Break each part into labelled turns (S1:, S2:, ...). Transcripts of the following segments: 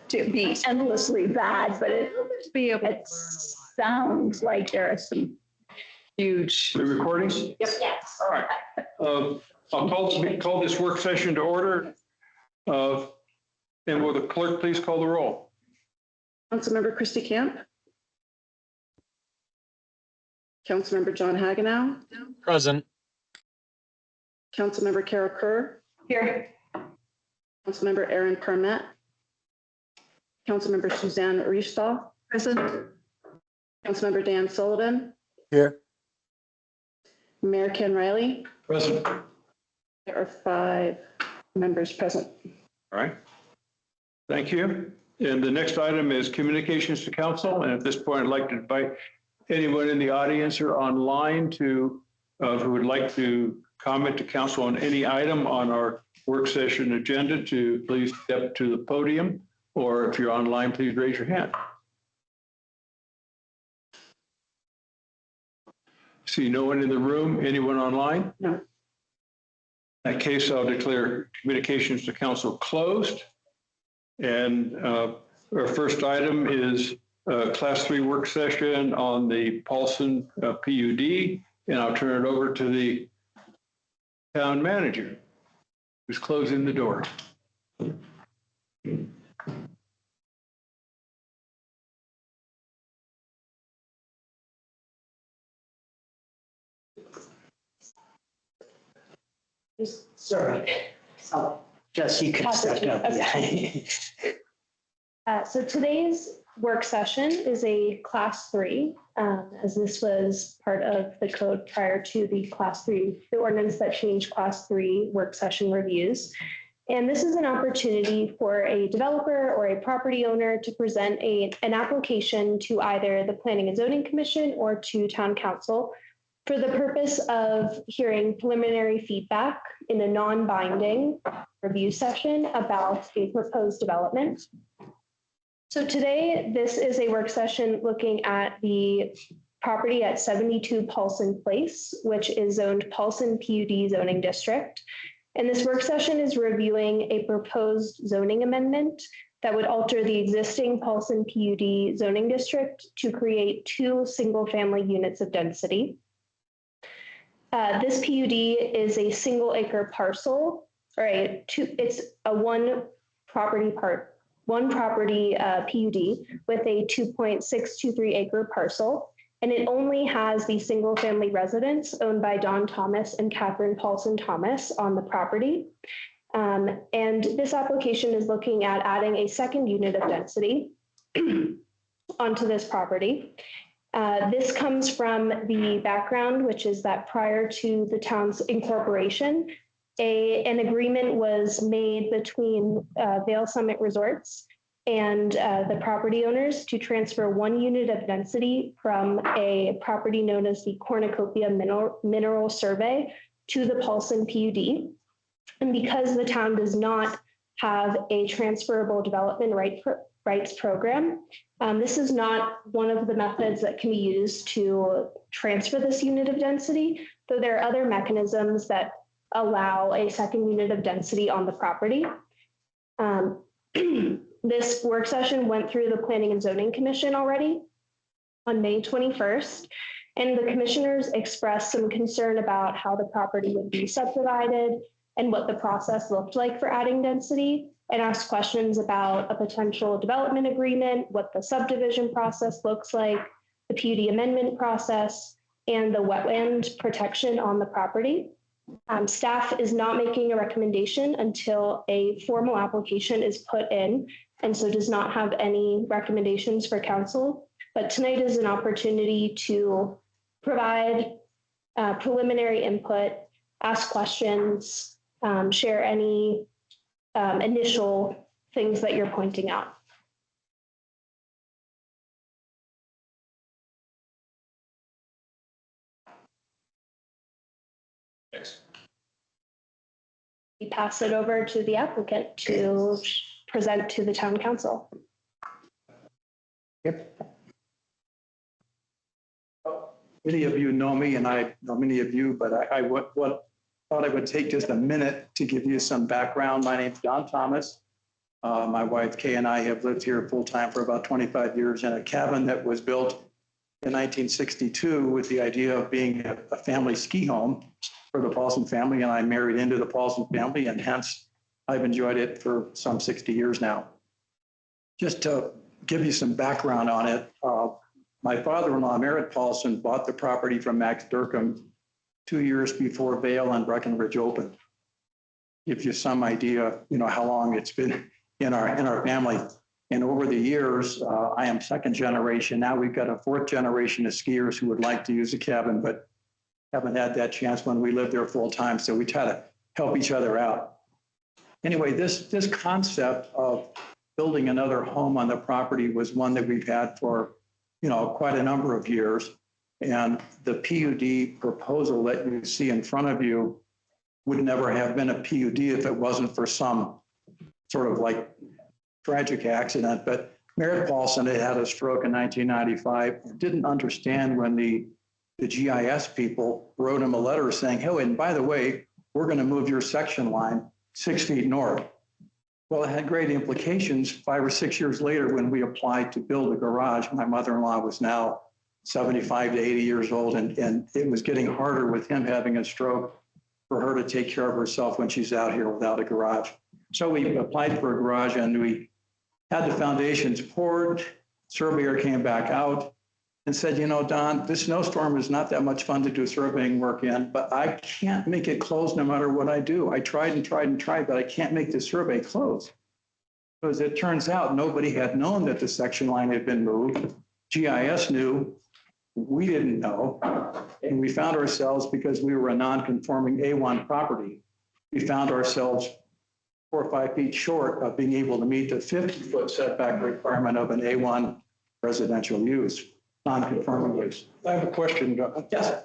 S1: to be endlessly bad, but it sounds like there are some huge.
S2: The recordings?
S1: Yep. Yes.
S2: All right. I'll call this work session to order. And will the clerk please call the roll?
S3: Councilmember Christy Camp. Councilmember John Hagenow.
S4: Present.
S3: Councilmember Kara Kerr.
S1: Here.
S3: Councilmember Aaron Parmet. Councilmember Suzanne Riefstahl.
S1: Present.
S3: Councilmember Dan Sullivan.
S4: Here.
S3: Mayor Ken Riley.
S2: Present. All
S3: There are 5 members present.
S2: right. Thank you. And the next item is communications to council. And at this point, I'd like to invite anyone in the audience or online to who would like to comment to council on any item on our work session agenda to please step to the podium, or if you're online, please raise your hand. See no one in the room. Anyone online?
S3: No.
S2: In that case, I'll declare communications to council closed. And our first item is Class 3 work session on the Paulson PUD. And I'll turn it over to the town manager, who's closing the door.
S5: Sorry. Oh, just you can start up. Yeah.
S6: So today's work session is a class 3, as this was part of the code prior to the ordinance that changed class 3 work session reviews. And this is an opportunity for a developer or a property owner to present an application to either the Planning and Zoning Commission or to Town Council for the purpose of hearing preliminary feedback in a non-binding review session about a proposed development. So today, this is a work session looking at the property at 72 Paulson Place, which is zoned Paulson PUD zoning district. And this work session is reviewing a proposed zoning amendment that would alter the existing Paulson PUD zoning district to create 2 single-family units of density. This PUD is a single acre parcel, right? It's a one property PUD with a 2.623 acre parcel. And it only has the single family residence owned by Don Thomas and Catherine Paulson Thomas on the property. And this application is looking at adding a second unit of density onto this property. This comes from the background, which is that prior to the town's incorporation, an agreement was made between Vail Summit Resorts and the property owners to transfer 1 unit of density from a property known as the Cornucopia Mineral Survey to the Paulson PUD. And because the town does not have a transferable development rights program, this is not one of the methods that can be used to transfer this unit of density, though there are other mechanisms that allow a second unit of density on the property. This work session went through the Planning and Zoning Commission already on May 21st, and the commissioners expressed some concern about how the property would be subdivided and what the process looked like for adding density, and asked questions about a potential development agreement, what the subdivision process looks like, the PUD amendment process, and the wetland protection on the property. Staff is not making a recommendation until a formal application is put in, and so does not have any recommendations for council. But tonight is an opportunity to provide preliminary input, ask questions, share any initial things that you're pointing out.
S2: Thanks.
S6: We pass it over to the applicant to present to the town council.
S5: Yep.
S7: Many of you know me, and I know many of you, but I thought I would take just a minute to give you some background. My name's Don Thomas. My wife Kay and I have lived here full-time for about 25 years in a cabin that was built in 1962 with the idea of being a family ski home for the Paulson family. And I married into the Paulson family, and hence I've enjoyed it for some 60 years now. Just to give you some background on it, my father-in-law, Merritt Paulson, bought the property from Max Durkham 2 years before Vale and Breckenridge opened. Gives you some idea, how long it's been in our family. And over the years, I am second generation. Now we've got a fourth generation of skiers who would like to use the cabin, but haven't had that chance when we lived there full time. So we try to help each other out. Anyway, this concept of building another home on the property was one that we've had for, quite a number of years. And the PUD proposal that you see in front of you would never have been a PUD if it wasn't for some sort of like tragic accident. But Merritt Paulson had a stroke in 1995 and didn't understand when the GIS people wrote him a letter saying, hey, and by the way, we're going to move your section line 6 feet north. Well, it had great implications 5 or 6 years later when we applied to build a garage. My mother-in-law was now 75 to 80 years old, and it was getting harder with him having a stroke for her to take care of herself when she's out here without a garage. So we applied for a garage and we had the foundations poured. Surveyor came back out and said, Don, this snowstorm is not that much fun to do surveying work in, but I can't make it close no matter what I do. I tried and tried and tried, but I can't make the survey close. Because it turns out nobody had known that the section line had been moved. GIS knew, we didn't know. And we found ourselves, because we were a non-conforming A1 property, we found ourselves 4 or 5 feet short of being able to meet the 50-foot setback requirement of an A1 residential use, non-conforming use.
S2: I have a question.
S7: Yes.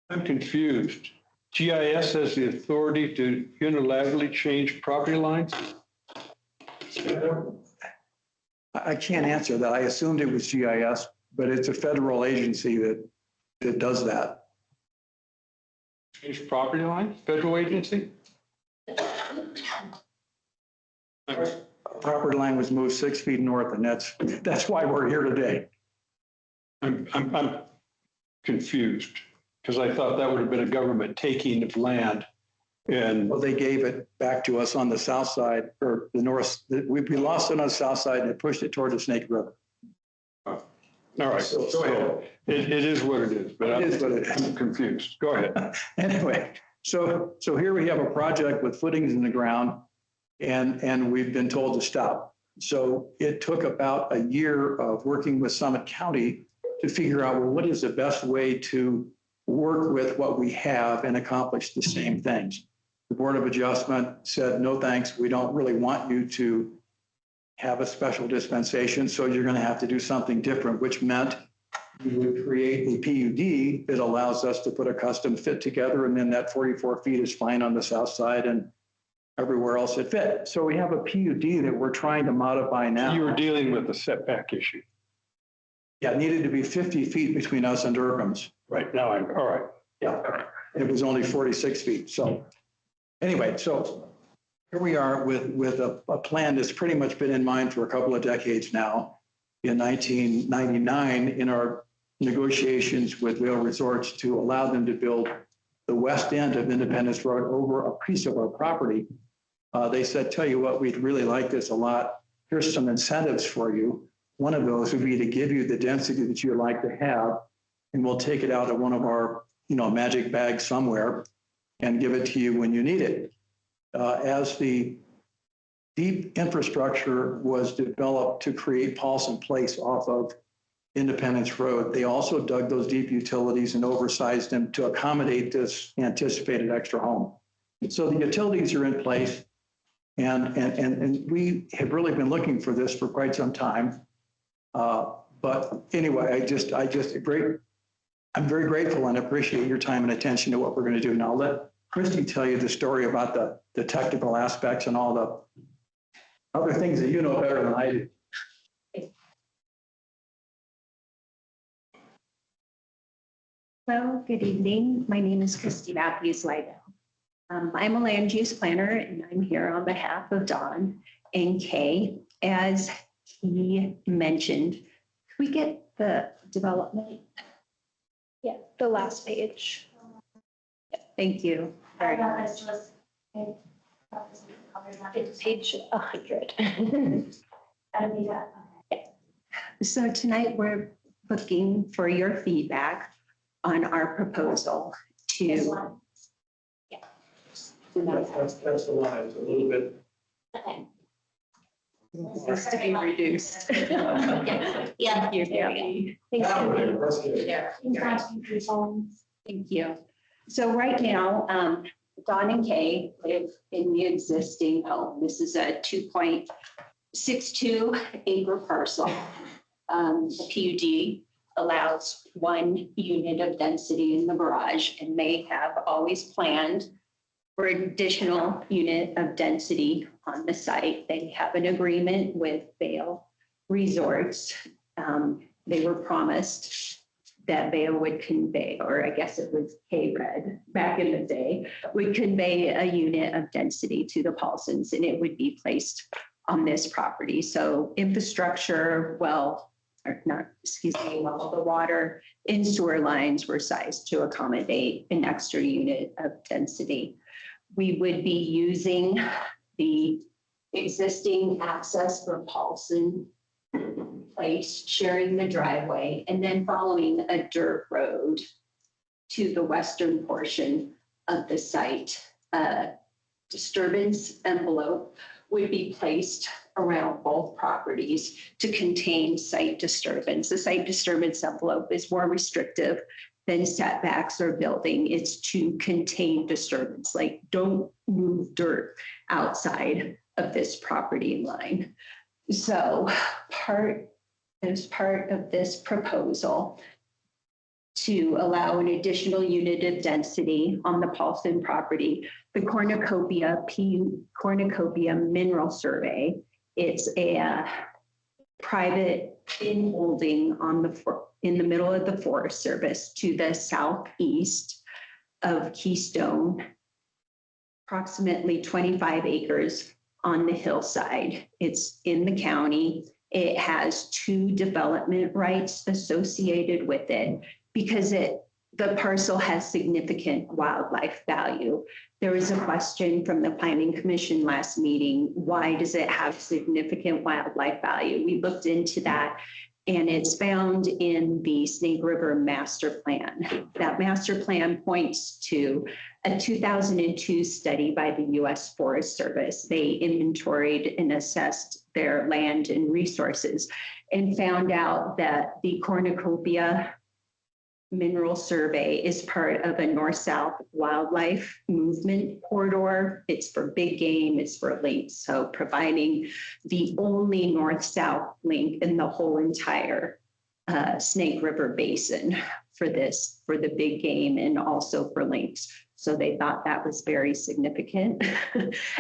S2: I'm confused. GIS has the authority to unilaterally change property lines?
S7: I can't answer that. I assumed it was GIS, but it's a federal agency that does that.
S2: Change property lines? Federal agency?
S7: Property line was moved 6 feet north, and that's why we're here today.
S2: I'm confused because I thought that would have been a government taking of land. And
S7: Well, they gave it back to us on the south side, or the north. We lost it on the south side and pushed it toward the Snake River.
S2: all right, go ahead. It is what it is, but
S7: It is what it is.
S2: I'm confused. Go ahead.
S7: Anyway, so here we have a project with footings in the ground, and we've been told to stop. So it took about a year of working with Summit County to figure out, well, what is the best way to work with what we have and accomplish the same things. The Board of Adjustment said, no, thanks. We don't really want you to have a special dispensation. So you're going to have to do something different, which meant we would create a PUD that allows us to put a custom fit together. And then that 44 feet is fine on the south side and everywhere else it fit. So we have a PUD that we're trying to modify now.
S2: You were dealing with the setback issue.
S7: Yeah, it needed to be 50 feet between us and Durham's.
S2: Right now, all right.
S7: Yeah, it was only 46 feet. So anyway, so here we are with a plan that's pretty much been in mind for a couple of decades now. In 1999, in our negotiations with Vail Resorts to allow them to build the west end of Independence Road over a piece of our property, they said, tell you what, we'd really like this a lot. Here's some incentives for you. One of those would be to give you the density that you'd like to have, and we'll take it out of one of our, magic bags somewhere and give it to you when you need it. As the deep infrastructure was developed to create Paulson Place off of Independence Road, they also dug those deep utilities and oversized them to accommodate this anticipated extra home. So the utilities are in place, and we have really been looking for this for quite some time. But anyway, I'm very grateful and appreciate your time and attention to what we're going to do. Now I'll let Christy tell you the story about the technical aspects and all the other things that you know better than I do.
S4: Well, good evening. My name is Christy Matthews Lydell. I'm a land use planner, and I'm here on behalf of Don.
S8: and K. As he mentioned, could we get the development?
S6: Yeah, the last page.
S8: Thank you. Very much.
S6: It's page 100.
S8: So tonight we're looking for your feedback on our proposal to.
S7: That's the line, it's a little bit.
S8: Needs to be reduced.
S4: Yeah.
S8: Thank you, Debbie.
S6: Thanks, Cindy.
S8: Thank you. So right now, Don and Kay live in the existing home. This is a 2.62 acre parcel. The PUD allows 1 unit of density in the garage, and they have always planned for an additional unit of density on the site. They have an agreement with Vail Resorts. They were promised that Vail would convey, or I guess it was K-Red back in the day, would convey a unit of density to the Paulsons, and it would be placed on this property. So infrastructure, well, the water and sewer lines were sized to accommodate an extra unit of density. We would be using the existing access for Paulson Place, sharing the driveway, and then following a dirt road to the western portion of the site. Disturbance envelope would be placed around both properties to contain site disturbance. The site disturbance envelope is more restrictive than setbacks or building. It's to contain disturbance, like don't move dirt outside of this property line. So as part of this proposal, to allow an additional unit of density on the Paulson property, the Cornucopia Mineral Survey. It's a private in-holding in the middle of the Forest Service to the southeast of Keystone, approximately 25 acres on the hillside. It's in the county. It has 2 development rights associated with it because the parcel has significant wildlife value. There was a question from the Planning Commission last meeting, why does it have significant wildlife value? We looked into that, and it's found in the Snake River Master Plan. That master plan points to a 2002 study by the U.S. Forest Service. They inventoried and assessed their land and resources and found out that the Cornucopia Mineral Survey is part of a north-south wildlife movement corridor. It's for big game, it's for lynx. So providing the only north-south link in the whole entire Snake River Basin for the big game and also for lynx. So they thought that was very significant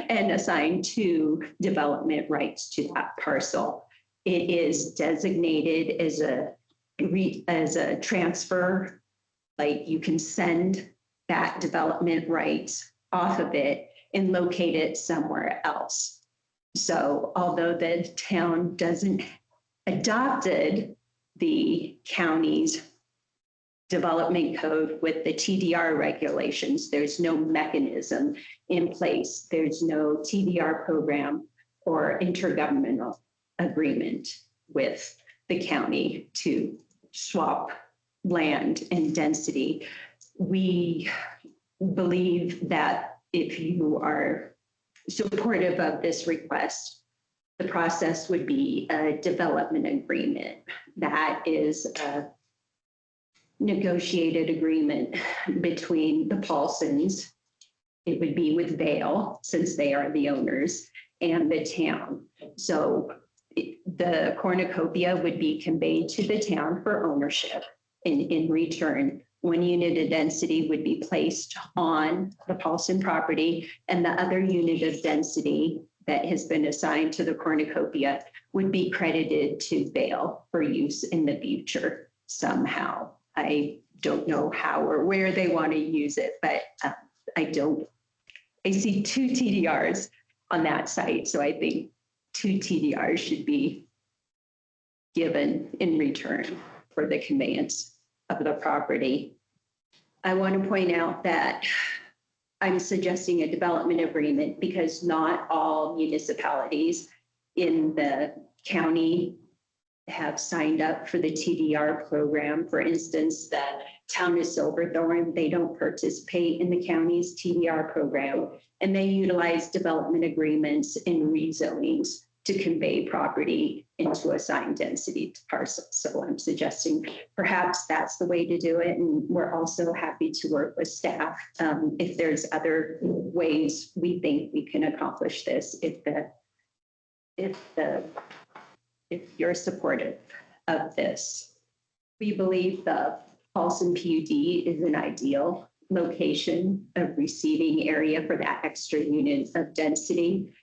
S8: and assigned 2 development rights to that parcel. It is designated as a transfer, like you can send that development rights off of it and locate it somewhere else. So although the town doesn't adopted the county's development code with the TDR regulations, there's no mechanism in place. There's no TDR program or intergovernmental agreement with the county to swap land and density. We believe that if you are supportive of this request, the process would be a development agreement. That is a negotiated agreement between the Paulsons. It would be with Vail, since they are the owners, and the town. So the cornucopia would be conveyed to the town for ownership. In return, 1 unit of density would be placed on the Paulson property, and the other unit of density that has been assigned to the cornucopia would be credited to Vail for use in the future somehow. I don't know how or where they want to use it, but I see 2 TDRs on that site. So I think 2 TDRs should be given in return for the conveyance of the property. I want to point out that I'm suggesting a development agreement because not all municipalities in the county have signed up for the TDR program. For instance, the town of Silverthorne, they don't participate in the county's TDR program, and they utilize development agreements and rezonings to convey property into assigned density parcels. So I'm suggesting perhaps that's the way to do it. And we're also happy to work with staff if there's other ways we think we can accomplish this, if you're supportive of this. We believe the Paulson PUD is an ideal location of receiving area for that extra unit of density.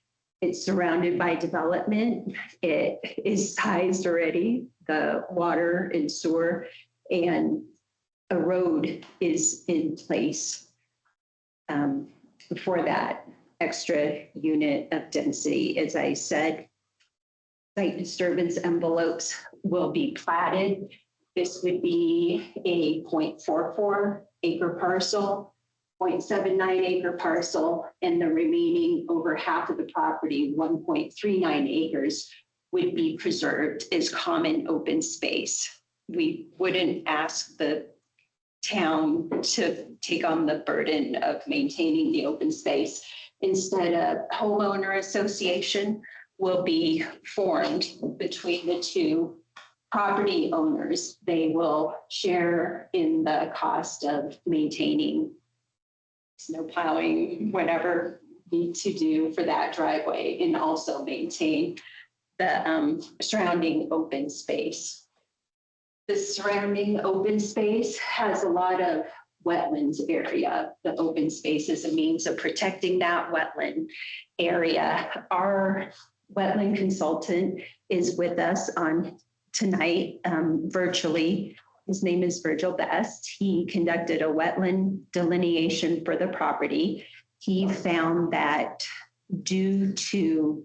S8: It's surrounded by development. It is sized already, the water and sewer, and a road is in place for that extra unit of density. As I said, site disturbance envelopes will be platted. This would be a 0.44 acre parcel, 0.79 acre parcel, and the remaining over half of the property, 1.39 acres, would be preserved as common open space. We wouldn't ask the town to take on the burden of maintaining the open space. Instead, a homeowner association will be formed between the two property owners. They will share in the cost of maintaining snow plowing, whatever need to do for that driveway, and also maintain the surrounding open space. The surrounding open space has a lot of wetlands area. The open space is a means of protecting that wetland area. Our wetland consultant is with us on tonight virtually. His name is Virgil Best. He conducted a wetland delineation for the property. He found that due to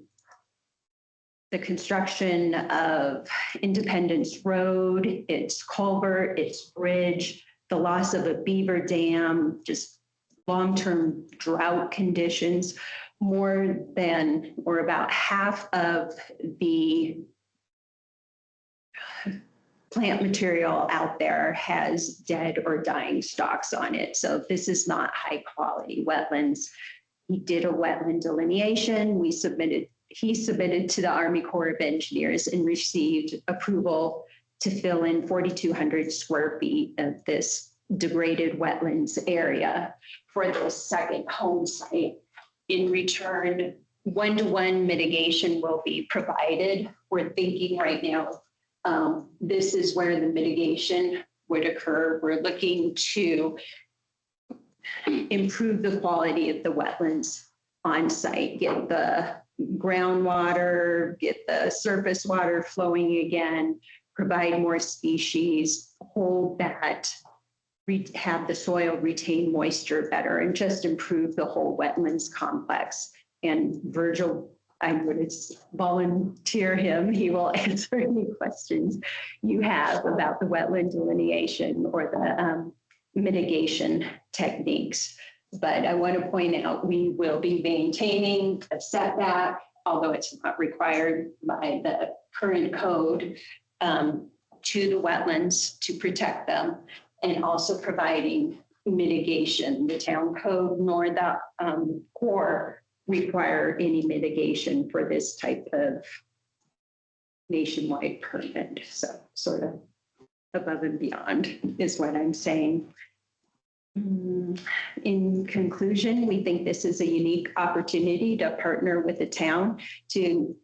S8: the construction of Independence Road, its culvert, its bridge, the loss of a beaver dam, just long-term drought conditions, more than or about half of the plant material out there has dead or dying stalks on it. So this is not high quality wetlands. He did a wetland delineation. He submitted to the Army Corps of Engineers and received approval to fill in 4,200 square feet of this degraded wetlands area for the second home site. In return, one-to-one mitigation will be provided. We're thinking right now, this is where the mitigation would occur. We're looking to improve the quality of the wetlands on site, get the groundwater, get the surface water flowing again, provide more species, hold that, have the soil retain moisture better, and just improve the whole wetlands complex. And Virgil, I'm going to volunteer him. He will answer any questions you have about the wetland delineation or the mitigation techniques. But I want to point out, we will be maintaining a setback, although it's not required by the current code, to the wetlands to protect them, and also providing mitigation. The town code nor the Corps require any mitigation for this type of nationwide permit. So sort of above and beyond is what I'm saying. In conclusion, we think this is a unique opportunity to partner with the town to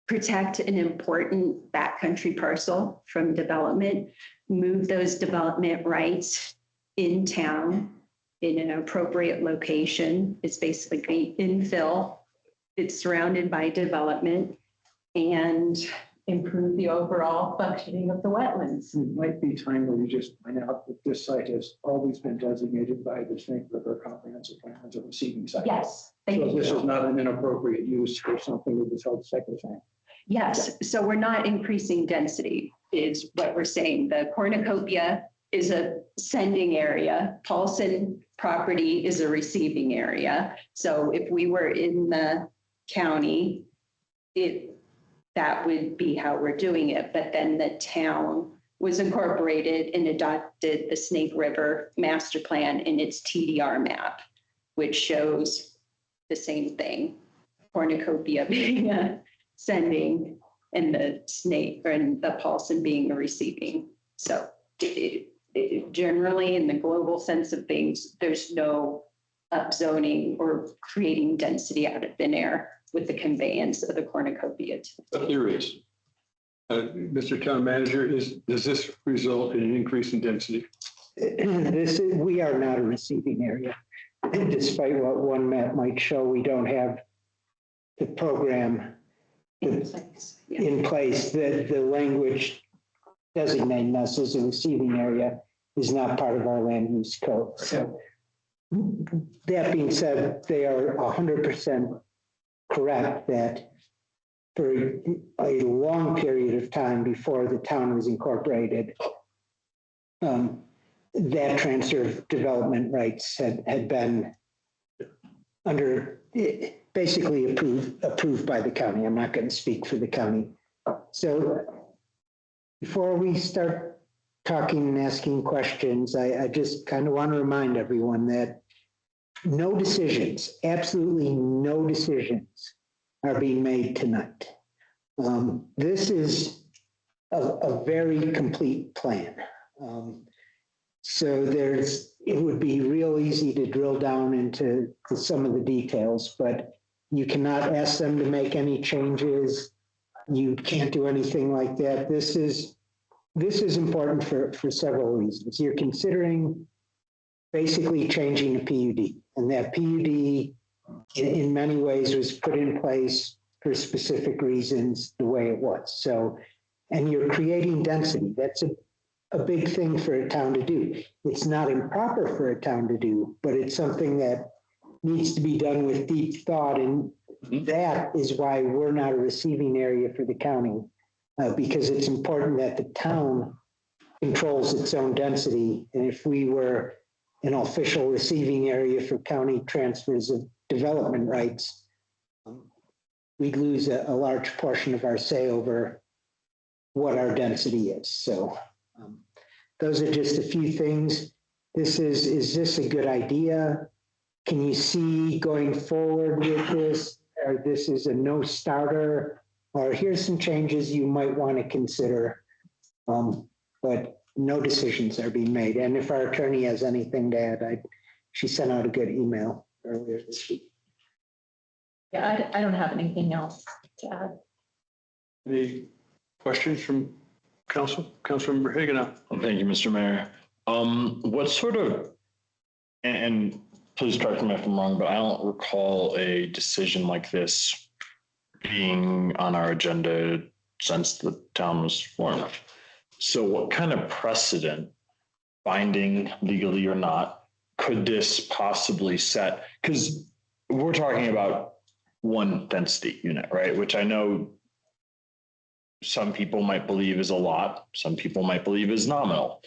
S8: protect an important backcountry parcel from development, move those development rights in town in an appropriate location. It's basically infill. It's surrounded by development, and improve the overall functioning of the wetlands.
S7: It might be timely to just point out that this site has always been designated by the Snake River Comprehensive Plan as a receiving site.
S8: Yes, Thank
S7: So this
S8: you.
S7: is not an inappropriate use for something that was held second thing.
S8: Yes, so we're not increasing density is what we're saying. The cornucopia is a sending area. Paulson property is a receiving area. So if we were in the county, that would be how we're doing it. But then the town was incorporated and adopted the Snake River Master Plan in its TDR map, which shows the same thing. Cornucopia being a sending and the Snake and the Paulson being a receiving. So generally in the global sense of things, there's no upzoning or creating density out of thin air with the conveyance of the cornucopia.
S2: But there is. Mr. Town Manager, does this result in an increase in density?
S9: We are not a receiving area. Despite what one map might show, we don't have the program
S8: In place. Yeah.
S9: in place. The language designating us as a receiving area is not part of our land use code. So that being said, they are 100% correct that for a long period of time before the town was incorporated, that transfer of development rights had been under basically approved by the county. I'm not going to speak for the county. So before we start talking and asking questions, I just kind of want to remind everyone that no decisions, absolutely no decisions are being made tonight. This is a very complete plan. So it would be real easy to drill down into some of the details, but you cannot ask them to make any changes. You can't do anything like that. This is important for several reasons. You're considering basically changing a PUD, and that PUD in many ways was put in place for specific reasons the way it was. So, and you're creating density. That's a big thing for a town to do. It's not improper for a town to do, but it's something that needs to be done with deep thought. And that is why we're not a receiving area for the county, because it's important that the town controls its own density. And if we were an official receiving area for county transfers of development rights, we'd lose a large portion of our say over what our density is. So those are just a few things. Is this a good idea? Can you see going forward with this? Or this is a no starter? Or here's some changes you might want to consider. But no decisions are being made. And if our attorney has anything to add, she sent out a good email earlier this week.
S1: Yeah, I don't have anything else to add.
S2: Any questions from Councilmember Haganah?
S10: Thank you, Mr. Mayor. What sort of, and please correct me if I'm wrong, but I don't recall a decision like this being on our agenda since the town was formed. So what kind of precedent, binding legally or not, could this possibly set? Because we're talking about one density unit, right? Which I know some people might believe is a lot, some people might believe is nominal.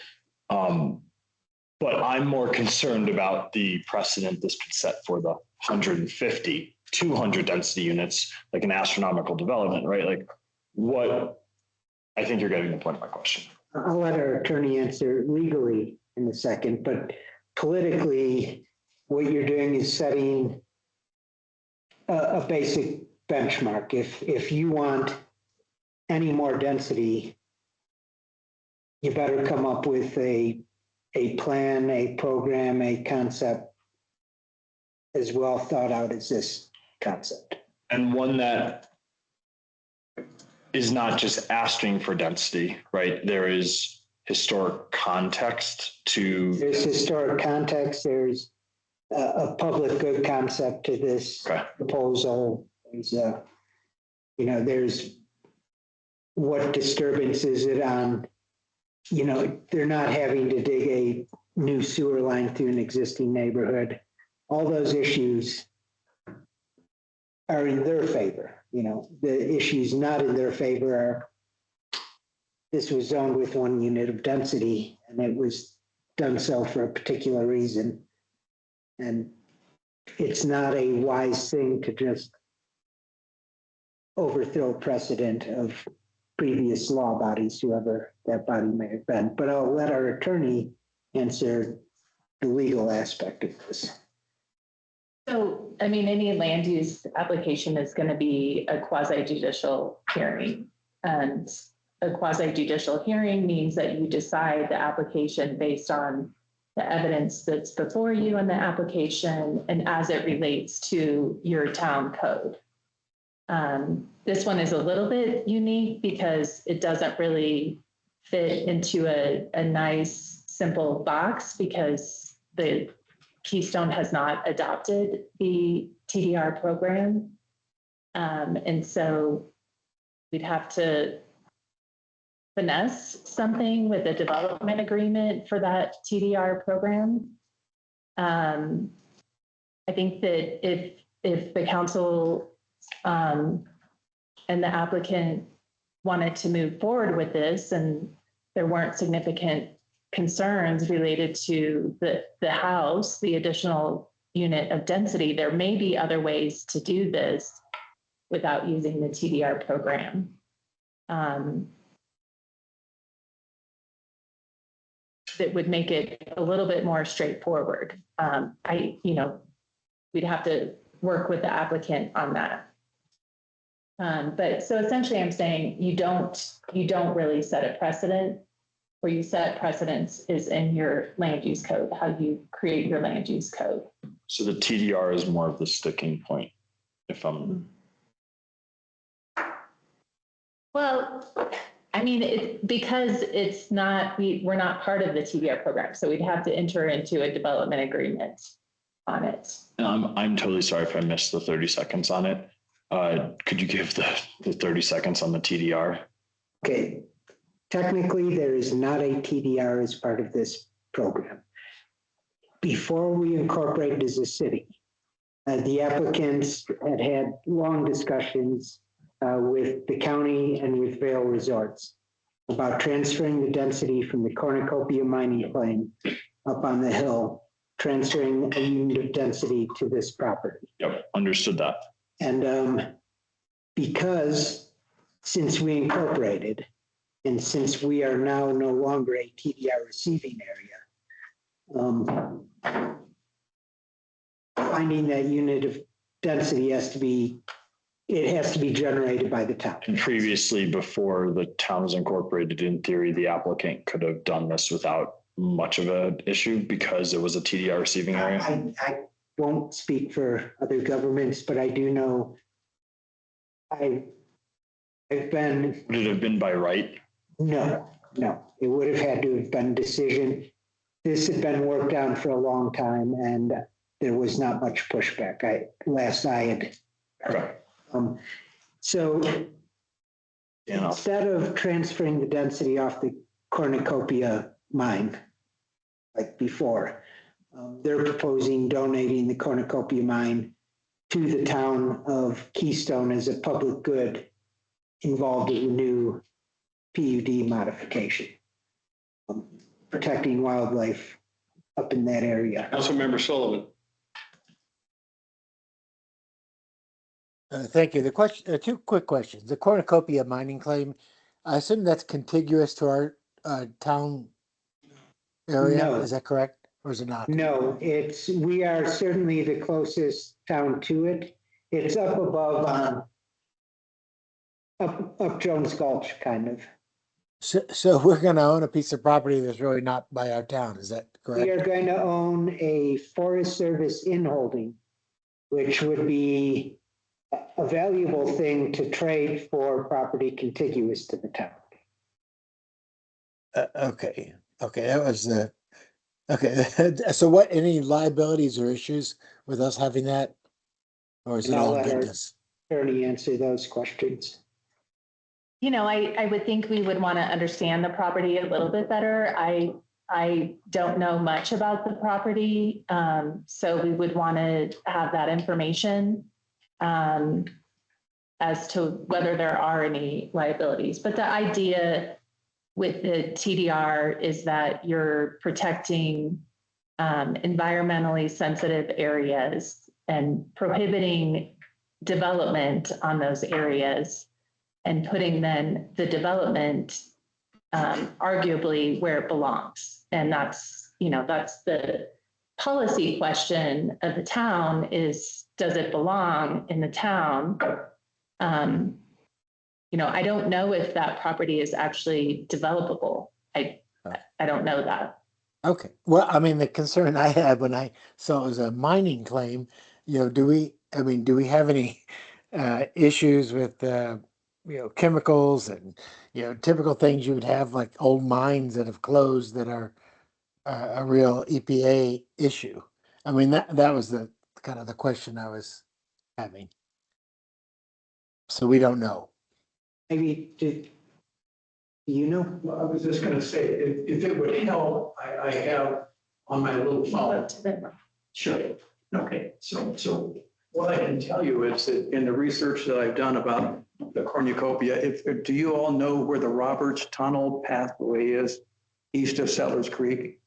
S10: But I'm more concerned about the precedent this could set for the 150, 200 density units, like an astronomical development, right? Like what, I think you're getting the point of my question.
S9: I'll let our attorney answer legally in a second, but politically, what you're doing is setting a basic benchmark. If you want any more density, you better come up with a plan, a program, a concept as well thought out as this concept.
S10: And one that is not just asking for density, right? There is historic context to.
S9: There's historic context. There's a public good concept to this proposal. There's there's what disturbance is it on? They're not having to dig a new sewer line through an existing neighborhood. All those issues are in their favor. The issues not in their favor are this was zoned with 1 unit of density and it was done so for a particular reason. And it's not a wise thing to just overthrow precedent of previous law bodies, whoever that body may have been. But I'll let our attorney answer the legal aspect of this.
S11: So, I mean, any land use application is going to be a quasi judicial hearing. And a quasi judicial hearing means that you decide the application based on the evidence that's before you in the application and as it relates to your town code. This one is a little bit unique because it doesn't really fit into a nice, simple box because the Keystone has not adopted the TDR program. And so we'd have to finesse something with a development agreement for that TDR program. I think that if the council and the applicant wanted to move forward with this and there weren't significant concerns related to the house, the additional unit of density, there may be other ways to do this without using the TDR program. That would make it a little bit more straightforward. We'd have to work with the applicant on that. But so essentially I'm saying you don't really set a precedent. Where you set precedents is in your land use code, how you create your land use code.
S10: So the TDR is more of the sticking point, if I'm.
S11: Well, I mean, because it's not, we're not part of the TDR program, so we'd have to enter into a development agreement on it.
S10: I'm totally sorry if I missed the 30 seconds on it. Could you give the 30 seconds on the TDR?
S9: Okay. Technically, there is not a TDR as part of this program. Before we incorporated as a city, the applicants had long discussions with the county and with Vail Resorts about transferring the density from the cornucopia mining claim up on the hill, transferring a unit of density to this property.
S10: Yep, understood that.
S9: And because since we incorporated, and since we are now no longer a TDR receiving area, finding that unit of density has to be generated by the town.
S10: And previously, before the town was incorporated, in theory, the applicant could have done this without much of an issue because it was a TDR receiving area.
S9: I won't speak for other governments, but I do know I've been.
S10: Would it have been by right?
S9: No, it would have had to have been decision. This had been worked on for a long time and there was not much pushback. Last I had.
S10: Okay.
S9: So instead of transferring the density off the cornucopia mine, like before, they're proposing donating the cornucopia mine to the town of Keystone as a public good involved in a new PUD modification, protecting wildlife up in that area.
S2: Councilmember Sullivan.
S12: Thank you. The question, two quick questions. The cornucopia mining claim, I assume that's contiguous to our town area.
S9: No.
S12: Is that correct, or is it not?
S9: No, we are certainly the closest town to it. It's up above, up Jones Gulch, kind of.
S12: So we're going to own a piece of property that's really not by our town. Is that correct?
S9: We are going to own a Forest Service inholding, which would be a valuable thing to trade for property contiguous to the town.
S12: Okay. That was the, okay. So what, any liabilities or issues with us having that? Or is it
S9: And I'll
S12: all
S9: let our
S12: goodness?
S9: attorney answer those questions.
S11: I would think we would want to understand the property a little bit better. I don't know much about the property, so we would want to have that information. as to whether there are any liabilities. But the idea with the TDR is that you're protecting environmentally sensitive areas and prohibiting development on those areas and putting then the development arguably where it belongs. And that's the policy question of the town is, does it belong in the town? I don't know if that property is actually developable. I don't know that.
S12: Okay. Well, I mean, the concern I had when I saw it was a mining claim, do we have any issues with, chemicals and, typical things you would have like old mines that have closed that are a real EPA issue? I mean, that was the kind of the question I was having. So we don't know.
S9: Maybe, do you know?
S7: Well, I was just gonna say, if it would help, I have on my little phone. Sure. Okay, so what I can tell you is that in the research that I've done about the cornucopia, do you all know where the Roberts Tunnel pathway is east of Settlers Creek?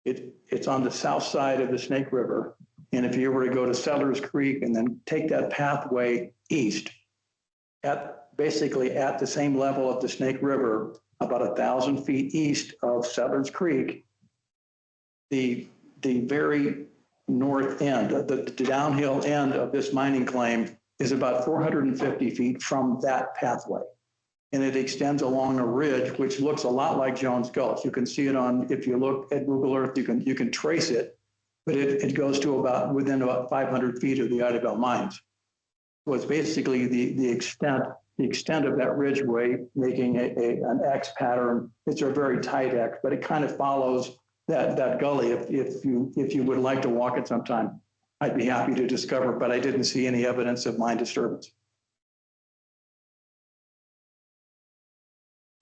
S7: It's on the south side of the Snake River. And if you were to go to Settlers Creek and then take that pathway east, basically at the same level of the Snake River, about 1,000 feet east of Settlers Creek, the very north end, the downhill end of this mining claim is about 450 feet from that pathway. And it extends along a ridge, which looks a lot like Jones Gulch. You can see it if you look at Google Earth, you can trace it, but it goes to within about 500 feet of the Idabel mines. So it's basically the extent of that ridgeway making an X pattern. It's a very tight X, but it kind of follows that gully. If you would like to walk it sometime, I'd be happy to discover, but I didn't see any evidence of mine disturbance.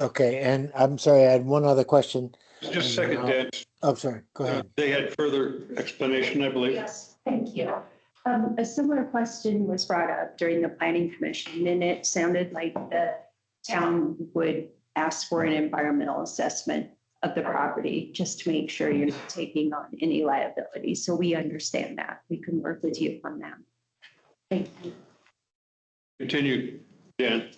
S12: Okay, and I'm sorry, I had one other question.
S2: Just a second, Dan.
S12: Oh, sorry, go ahead.
S2: They had further explanation, I believe.
S8: Yes, thank you. A similar question was brought up during the planning commission, and it sounded like the town would ask for an environmental assessment of the property just to make sure you're not taking on any liability. So we understand that. We can work with you on that. Thank you.
S2: Continue, Dan.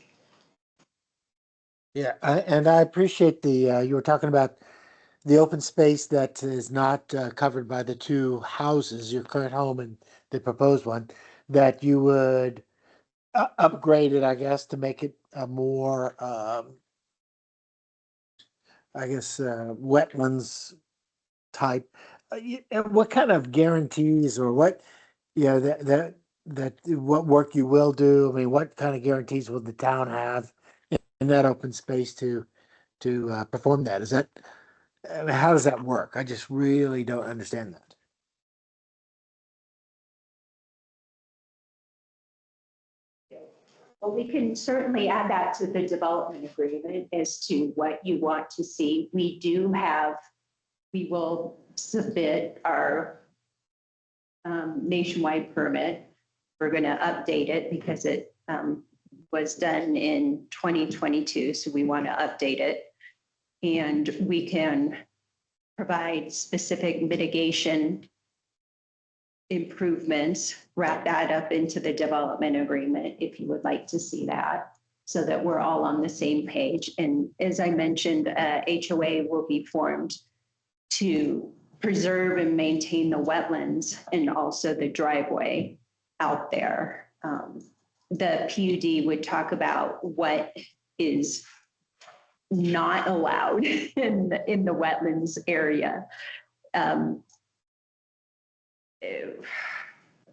S12: Yeah, and I appreciate you were talking about the open space that is not covered by the two houses, your current home and the proposed one, that you would upgrade it, I guess, to make it a more, wetlands type. What kind of guarantees or what, that what work you will do? I mean, what kind of guarantees will the town have in that open space to perform that? Is that, I mean, how does that work? I just really don't understand that.
S8: Well, we can certainly add that to the development agreement as to what you want to see. We will submit our nationwide permit. We're going to update it because it was done in 2022. So we want to update it. And we can provide specific mitigation improvements, wrap that up into the development agreement if you would like to see that, so that we're all on the same page. And as I mentioned, HOA will be formed to preserve and maintain the wetlands and also the driveway out there. The PUD would talk about what is not allowed in the wetlands area.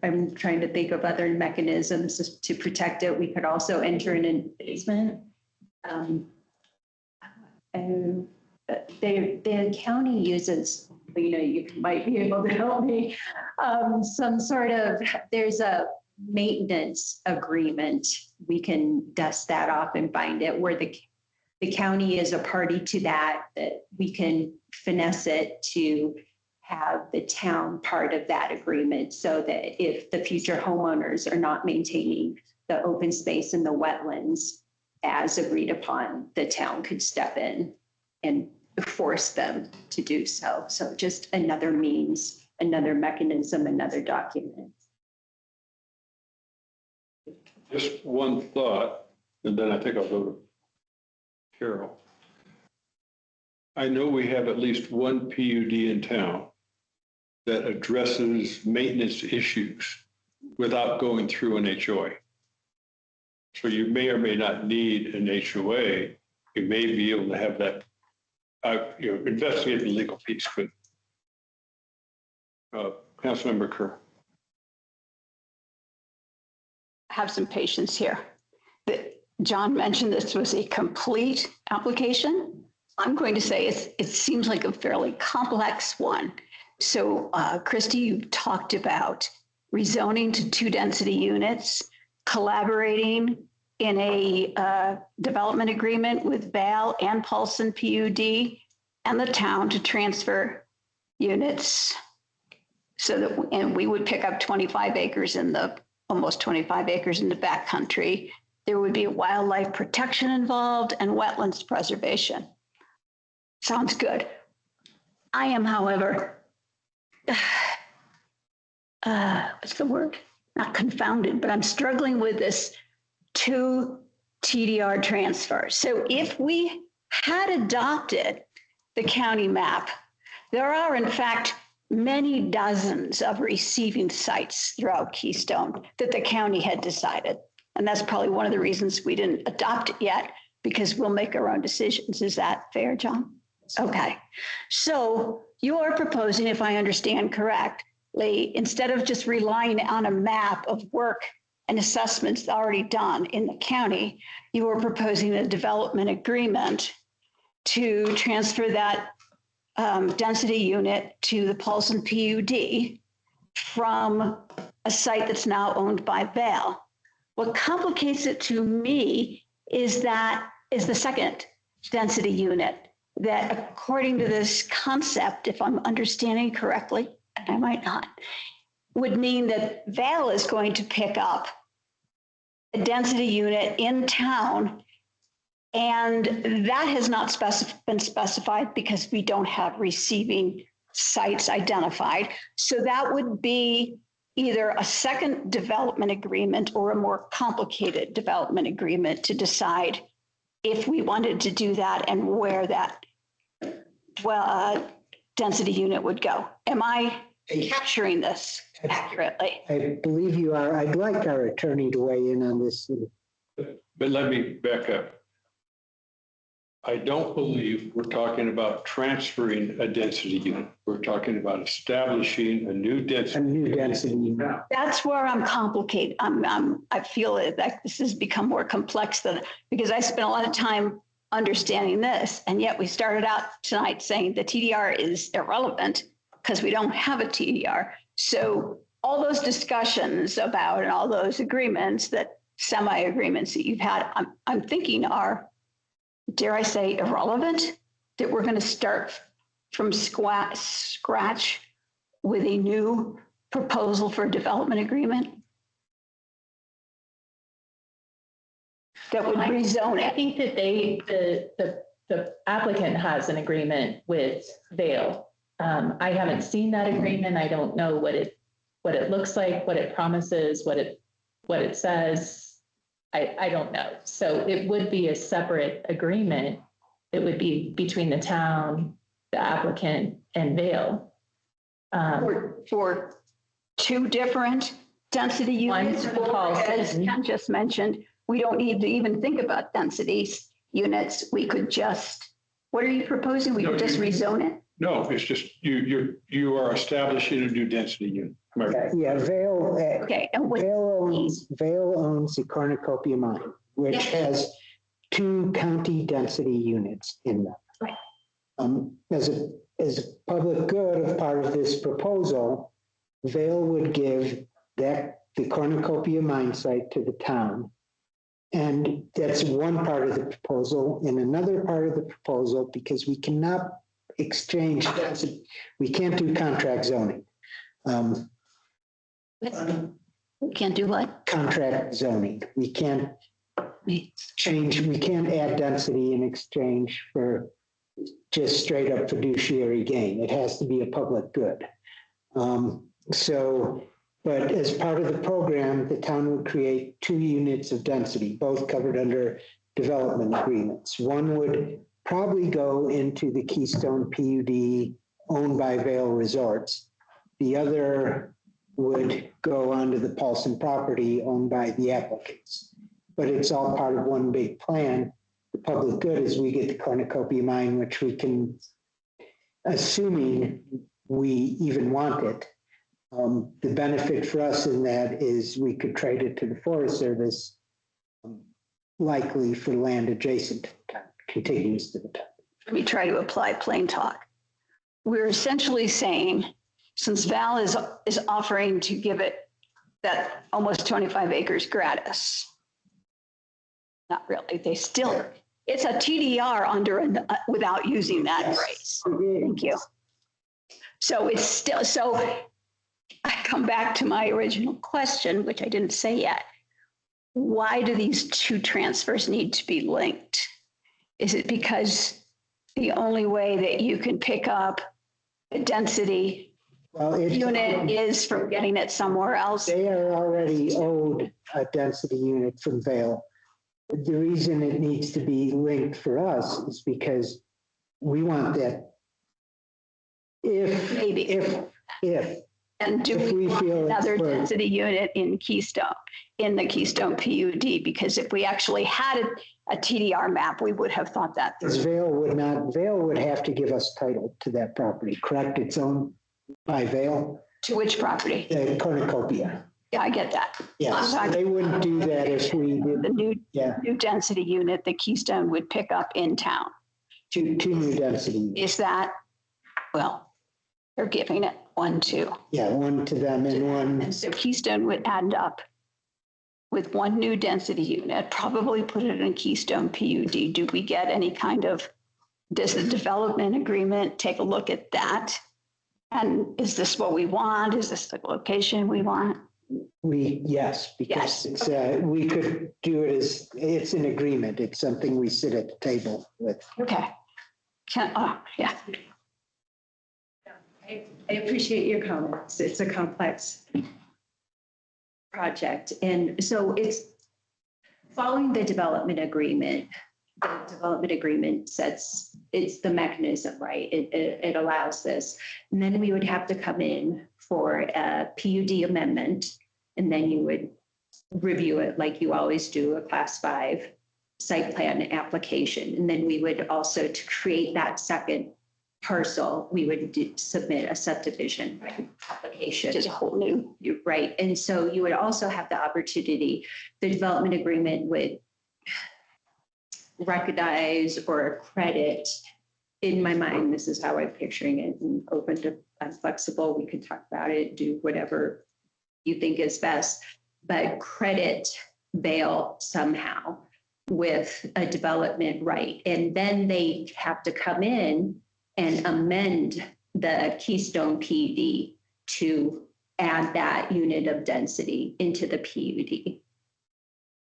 S8: I'm trying to think of other mechanisms to protect it. We could also enter in an easement. And the county uses, you might be able to help me, some sort of, there's a maintenance agreement. We can dust that off and bind it where the county is a party to that we can finesse it to have the town part of that agreement so that if the future homeowners are not maintaining the open space and the wetlands as agreed upon, the town could step in and force them to do so. So just another means, another mechanism, another document.
S2: Just one thought, and then I think I'll go to Carol. I know we have at least one PUD in town that addresses maintenance issues without going through an HOA. So you may or may not need an HOA. You may be able to have that, investigate the legal piece, but Councilmember Kerr.
S1: Have some patience here. John mentioned this was a complete application. I'm going to say it seems like a fairly complex one. So Christy, you talked about rezoning to 2 density units, collaborating in a development agreement with Val and Paulson PUD and the town to transfer units so that, and we would pick up 25 acres in the, almost 25 acres in the backcountry. There would be wildlife protection involved and wetlands preservation. Sounds good. I am, however, what's the word? Not confounded, but I'm struggling with this 2 TDR transfer. So if we had adopted the county map, there are in fact many dozens of receiving sites throughout Keystone that the county had decided. And that's probably one of the reasons we didn't adopt it yet, because we'll make our own decisions. Is that fair, John? Okay. So you're proposing, if I understand correctly, instead of just relying on a map of work and assessments already done in the county, you are proposing a development agreement to transfer that density unit to the Paulson PUD from a site that's now owned by Val. What complicates it to me is the second density unit that, according to this concept, if I'm understanding correctly, and I might not, would mean that Val is going to pick up a density unit in town. And that has not been specified because we don't have receiving sites identified. So that would be either a second development agreement or a more complicated development agreement to decide if we wanted to do that and where that density unit would go. Am I capturing this accurately?
S9: I believe you are. I'd like our attorney to weigh in on this.
S2: But let me back up. I don't believe we're talking about transferring a density unit. We're talking about establishing a new density.
S9: A new density unit.
S1: That's where I'm complicated. I feel that this has become more complex because I spent a lot of time understanding this. And yet we started out tonight saying the TDR is irrelevant because we don't have a TDR. So all those discussions about and all those agreements, that semi-agreements that you've had, I'm thinking are, dare I say, irrelevant, that we're going to start from scratch with a new proposal for a development agreement that would rezone
S11: I
S1: it.
S11: think that the applicant has an agreement with Vail. I haven't seen that agreement. I don't know what it looks like, what it promises, what it says. I don't know. So it would be a separate agreement. It would be between the town, the applicant, and Vail.
S1: For 2 different density units,
S11: One for the
S1: or as
S11: Paulson.
S1: Ken just mentioned, we don't need to even think about densities units. We could just, what are you proposing? We could just rezone it?
S2: No, it's just you are establishing a new density unit. Am I right?
S9: Yeah, Vail.
S1: Okay, and what,
S9: Vail owns the Cornucopia Mine, which has 2 county density units in them.
S1: Right.
S9: As a public good of part of this proposal, Vail would give the Cornucopia Mine site to the town. And that's one part of the proposal. And another part of the proposal, because we cannot exchange density. We can't do contract zoning.
S1: We can't do what?
S9: Contract zoning. We can't change, we can't add density in exchange for just straight up fiduciary gain. It has to be a public good. But as part of the program, the town would create 2 units of density, both covered under development agreements. One would probably go into the Keystone PUD owned by Vail Resorts. The other would go onto the Paulson property owned by the applicants. But it's all part of one big plan. The public good is we get the cornucopia mine, which we can, assuming we even want it. The benefit for us in that is we could trade it to the Forest Service, likely for land adjacent to the town, contiguous to the town.
S1: Let me try to apply plain talk. We're essentially saying, since Val is offering to give it that almost 25 acres gratis, not really, they still, it's a TDR without using that phrase. Thank you. So it's still, so I come back to my original question, which I didn't say yet. Why do these 2 transfers need to be linked? Is it because the only way that you can pick up a density unit is from getting it somewhere else?
S9: They are already owed a density unit from Vail. The reason it needs to be linked for us is because we want that.
S1: And do we want another density unit in Keystone, in the Keystone PUD? Because if we actually had a TDR map, we would have thought that.
S9: Because Vail would have to give us title to that property, correct? It's owned by Vail.
S1: To which property?
S9: The cornucopia.
S1: Yeah, I get that.
S9: Yes, they wouldn't do that if we did.
S1: The new density unit that Keystone would pick up in town.
S9: 2 new density.
S1: Is that, well, they're giving it 1, 2.
S9: Yeah, 1 to them and 1.
S1: And so Keystone would end up with 1 new density unit, probably put it in Keystone PUD. Do we get any kind of, does the development agreement take a look at that? And is this what we want? Is this the location we want?
S9: Yes, because it's we could do it as, it's an agreement. It's something we sit at the table with.
S1: Okay. Yeah.
S8: I appreciate your comments. It's a complex project. And so it's following the development agreement. The development agreement sets, it's the mechanism, right? It allows this. And then we would have to come in for a PUD amendment, and then you would review it like you always do, a class 5 site plan application. And then we would also, to create that second parcel, we would submit a subdivision application.
S1: Just a whole new.
S8: Right. And so you would also have the opportunity, the development agreement would recognize or credit, in my mind, this is how I'm picturing it, and open to, I'm flexible, we could talk about it, do whatever you think is best, but credit Vail somehow with a development right. And then they have to come in and amend the Keystone PUD to add that unit of density into the PUD.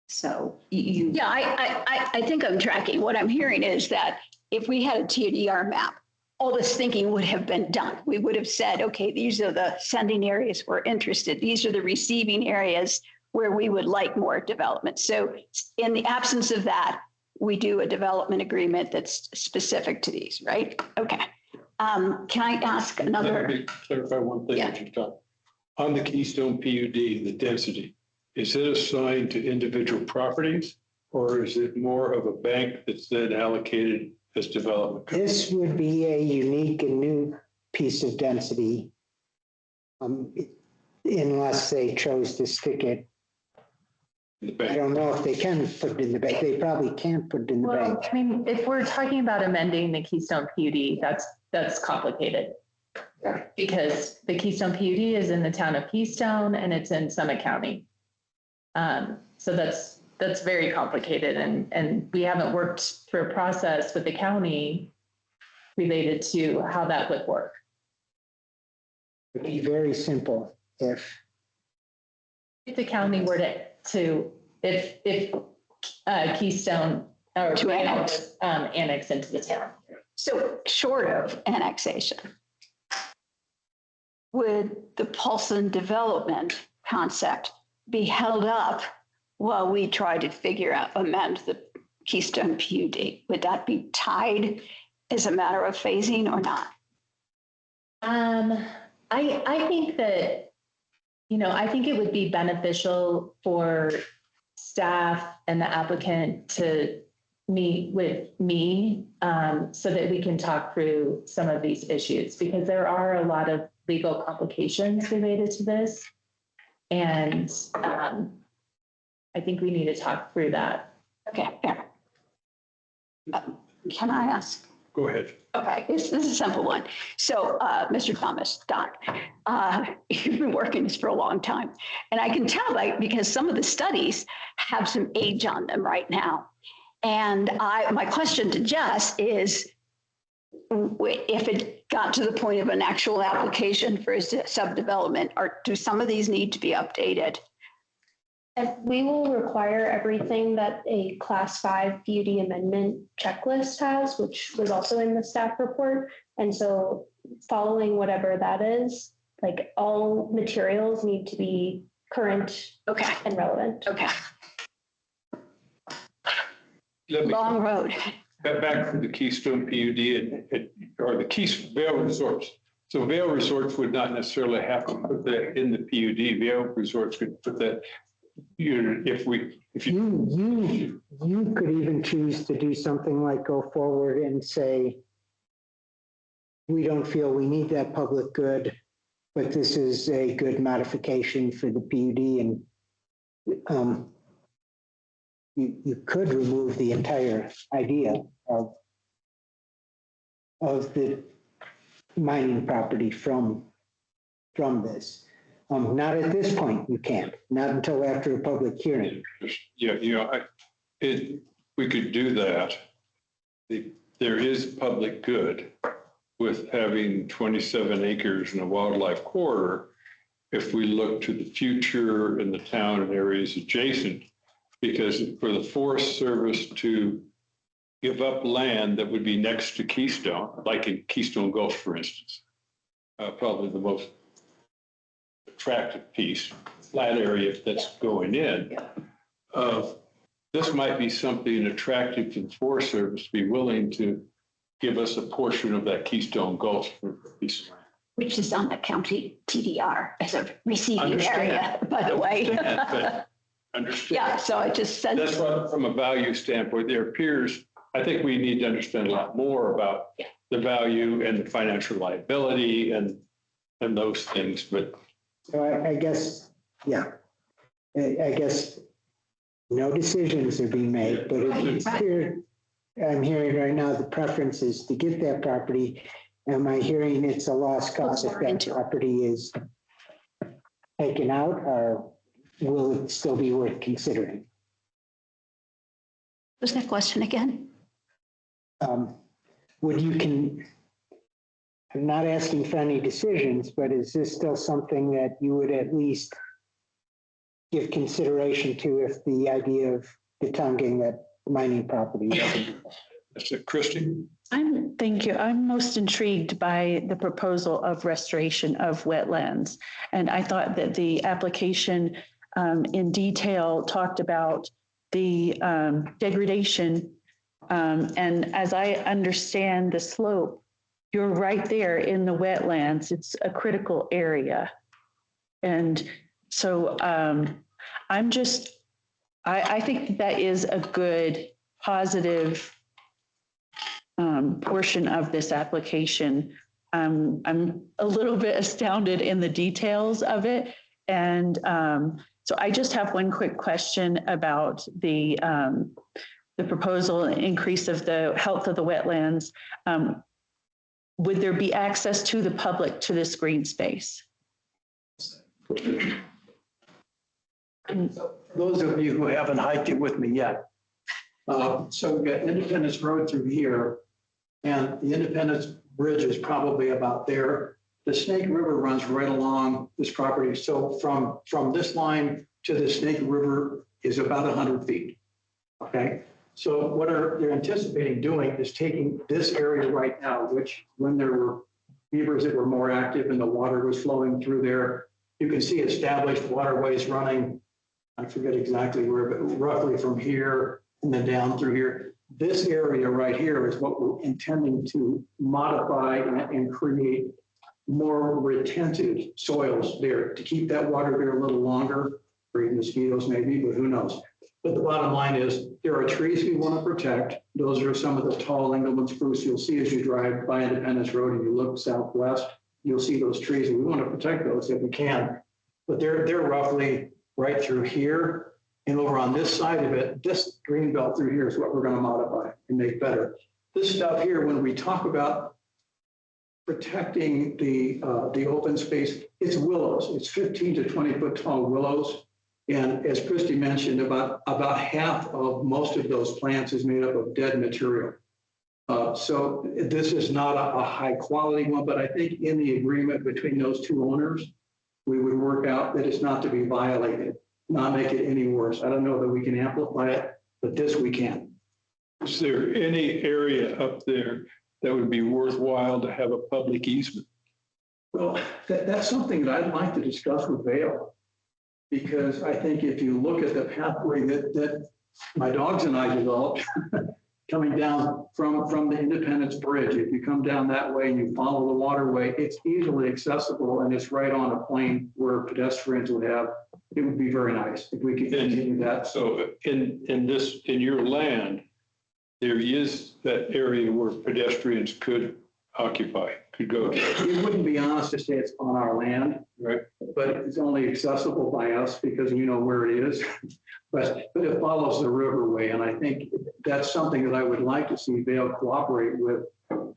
S8: So you.
S1: Yeah, I think I'm tracking. What I'm hearing is that if we had a TDR map, all this thinking would have been done. We would have said, okay, these are the sending areas we're interested. These are the receiving areas where we would like more development. So in the absence of that, we do a development agreement that's specific to these, right? Okay. Can I ask another?
S2: Let me clarify one thing.
S1: Yeah.
S2: On the Keystone PUD, the density, is it assigned to individual properties, or is it more of a bank that's then allocated as development?
S9: This would be a unique and new piece of density, unless they chose to stick it. I don't know if they can put it in the bank. They probably can't put it in the
S11: Well,
S9: bank.
S11: I mean, if we're talking about amending the Keystone PUD, that's complicated.
S9: Yeah.
S11: Because the Keystone PUD is in the town of Keystone and it's in Summit County. So that's very complicated, and we haven't worked through a process with the county. related to how that would work.
S9: It'd be very simple if,
S11: If the county were if Keystone or
S1: To annex.
S11: annex into the town.
S1: So short of annexation, would the Paulson development concept be held up while we try to figure out, amend the Keystone PUD? Would that be tied as a matter of phasing or not?
S11: I think that, I think it would be beneficial for staff and the applicant to meet with me so that we can talk through some of these issues, because there are a lot of legal complications related to this. And I think we need to talk through that.
S1: Okay, fair. Can I ask?
S2: Go ahead.
S1: Okay, this is a simple one. So, Mr. Thomas, Don, you've been working this for a long time. And I can tell because some of the studies have some age on them right now. And my question to Jess is, if it got to the point of an actual application for a subdevelopment, do some of these need to be updated?
S6: We will require everything that a class 5 PUD amendment checklist has, which was also in the staff report. And so following whatever that is, like all materials need to be current and relevant.
S1: Okay.
S2: Long
S1: road.
S2: Back to the Keystone PUD or the Keystone Vale Resorts. So Vale Resorts would not necessarily have to put that in the PUD. Vale Resorts could put that. You
S9: could even choose to do something like go forward and say, we don't feel we need that public good, but this is a good modification for the PUD, and you could remove the entire idea of the mining property from this. Not at this point, you can't, not until after a public hearing.
S2: Yeah, we could do that. There is public good with having 27 acres in a wildlife corridor. If we look to the future in the town and areas adjacent, because for the Forest Service to give up land that would be next to Keystone, like in Keystone Gulf, for instance, probably the most attractive piece, flat area that's going in. This might be something attractive to the Forest Service to be willing to give us a portion of that Keystone Gulf for a piece of land.
S1: Which is on the county TDR as a receiving area, by the way.
S2: Understand.
S1: Yeah, so I just said.
S2: That's what, from a value standpoint, there appears, I think we need to understand a lot more about the value and the financial liability and those things, but.
S9: So I guess, yeah, I guess no decisions are being made, but it's clear, I'm hearing right now the preference is to get that property. Am I hearing it's a lost cause if that property is taken out, or will it still be worth considering?
S1: What's that question again?
S9: I'm not asking for any decisions, but is this still something that you would at least give consideration to if the idea of the town getting that mining property?
S2: That's it, Christie.
S3: Thank you. I'm most intrigued by the proposal of restoration of wetlands. And I thought that the application in detail talked about the degradation. And as I understand the slope, you're right there in the wetlands. It's a critical area. And so I think that is a good, positive portion of this application. I'm a little bit astounded in the details of it. And so I just have one quick question about the proposal increase of the health of the wetlands. Would there be access to the public to this green space?
S7: Those of you who haven't hiked it with me yet. So we've got Independence Road through here. And the Independence Bridge is probably about there. The Snake River runs right along this property. So from this line to the Snake River is about 100 feet. Okay. So what they're anticipating doing is taking this area right now, which when there were beavers that were more active and the water was flowing through there, you can see established waterways running, I forget exactly where, but roughly from here and then down through here. This area right here is what we're intending to modify and create more retentive soils there to keep that water there a little longer, breed mosquitoes maybe, but who knows. But the bottom line is there are trees we want to protect. Those are some of the tall Engelmann spruce you'll see as you drive by Independence Road and you look southwest. You'll see those trees, and we want to protect those if we can. But they're roughly right through here, and over on this side of it, this green belt through here is what we're going to modify and make better. This stuff here, when we talk about protecting the open space, it's willows. It's 15 to 20 foot tall willows. And as Christy mentioned, about half of most of those plants is made up of dead material. So this is not a high quality one, but I think in the agreement between those two owners, we would work out that it's not to be violated, not make it any worse. I don't know that we can amplify it, but this we can.
S2: Is there any area up there that would be worthwhile to have a public easement?
S7: Well, that's something that I'd like to discuss with Vail, because I think if you look at the pathway that my dogs and I developed, coming down from the Independence Bridge, if you come down that way and you follow the waterway, it's easily accessible and it's right on a plane where pedestrians would have. It would be very nice if we could continue that.
S2: So in your land, there is that area where pedestrians could occupy, could go to.
S7: It wouldn't be honest to say it's on our land,
S2: right?
S7: But it's only accessible by us because we know where it is. But it follows the riverway, and I think that's something that I would like to see Vail cooperate with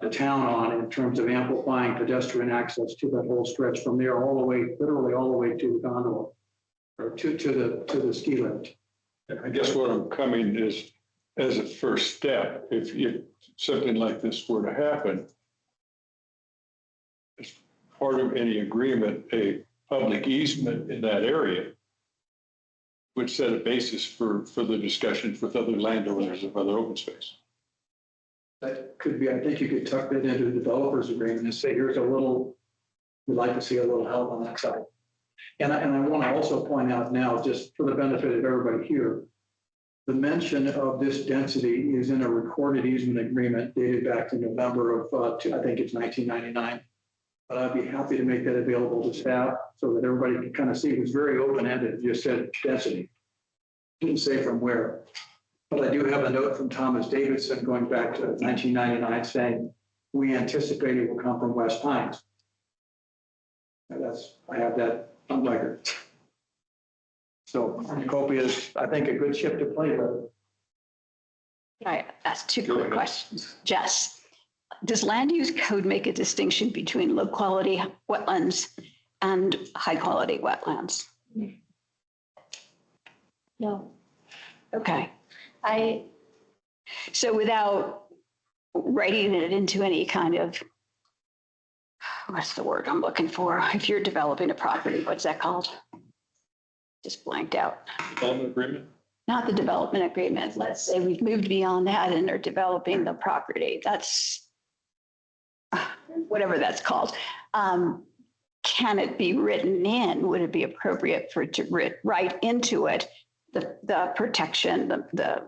S7: the town on in terms of amplifying pedestrian access to that whole stretch from there all the way, literally all the way to the gondola or to the ski lift.
S2: I guess what I'm coming is, as a first step, if something like this were to happen, as part of any agreement, a public easement in that area would set a basis for the discussions with other landowners of other open space.
S7: That could be, I think you could tuck that into the developer's agreement and say, here's a little, we'd like to see a little help on that side. And I want to also point out now, just for the benefit of everybody here, the mention of this density is in a recorded easement agreement dated back to November of, I think it's 1999. But I'd be happy to make that available to staff so that everybody can kind of see. It was very open-ended. It just said density. Didn't say from where. But I do have a note from Thomas Davidson going back to 1999 saying, we anticipate it will come from West Pines. And I have that on record. So Copia is, I think, a good ship to play with.
S1: I ask two quick questions. Jess, does land use code make a distinction between low quality wetlands and high quality wetlands?
S6: No.
S1: Okay. So without writing it into any kind of, what's the word I'm looking for? If you're developing a property, what's that called? Just blanked out.
S2: Development agreement?
S1: Not the development agreement. Let's say we've moved beyond that and they're developing the property. That's whatever that's called. Can it be written in? Would it be appropriate for it to write into it the protection, the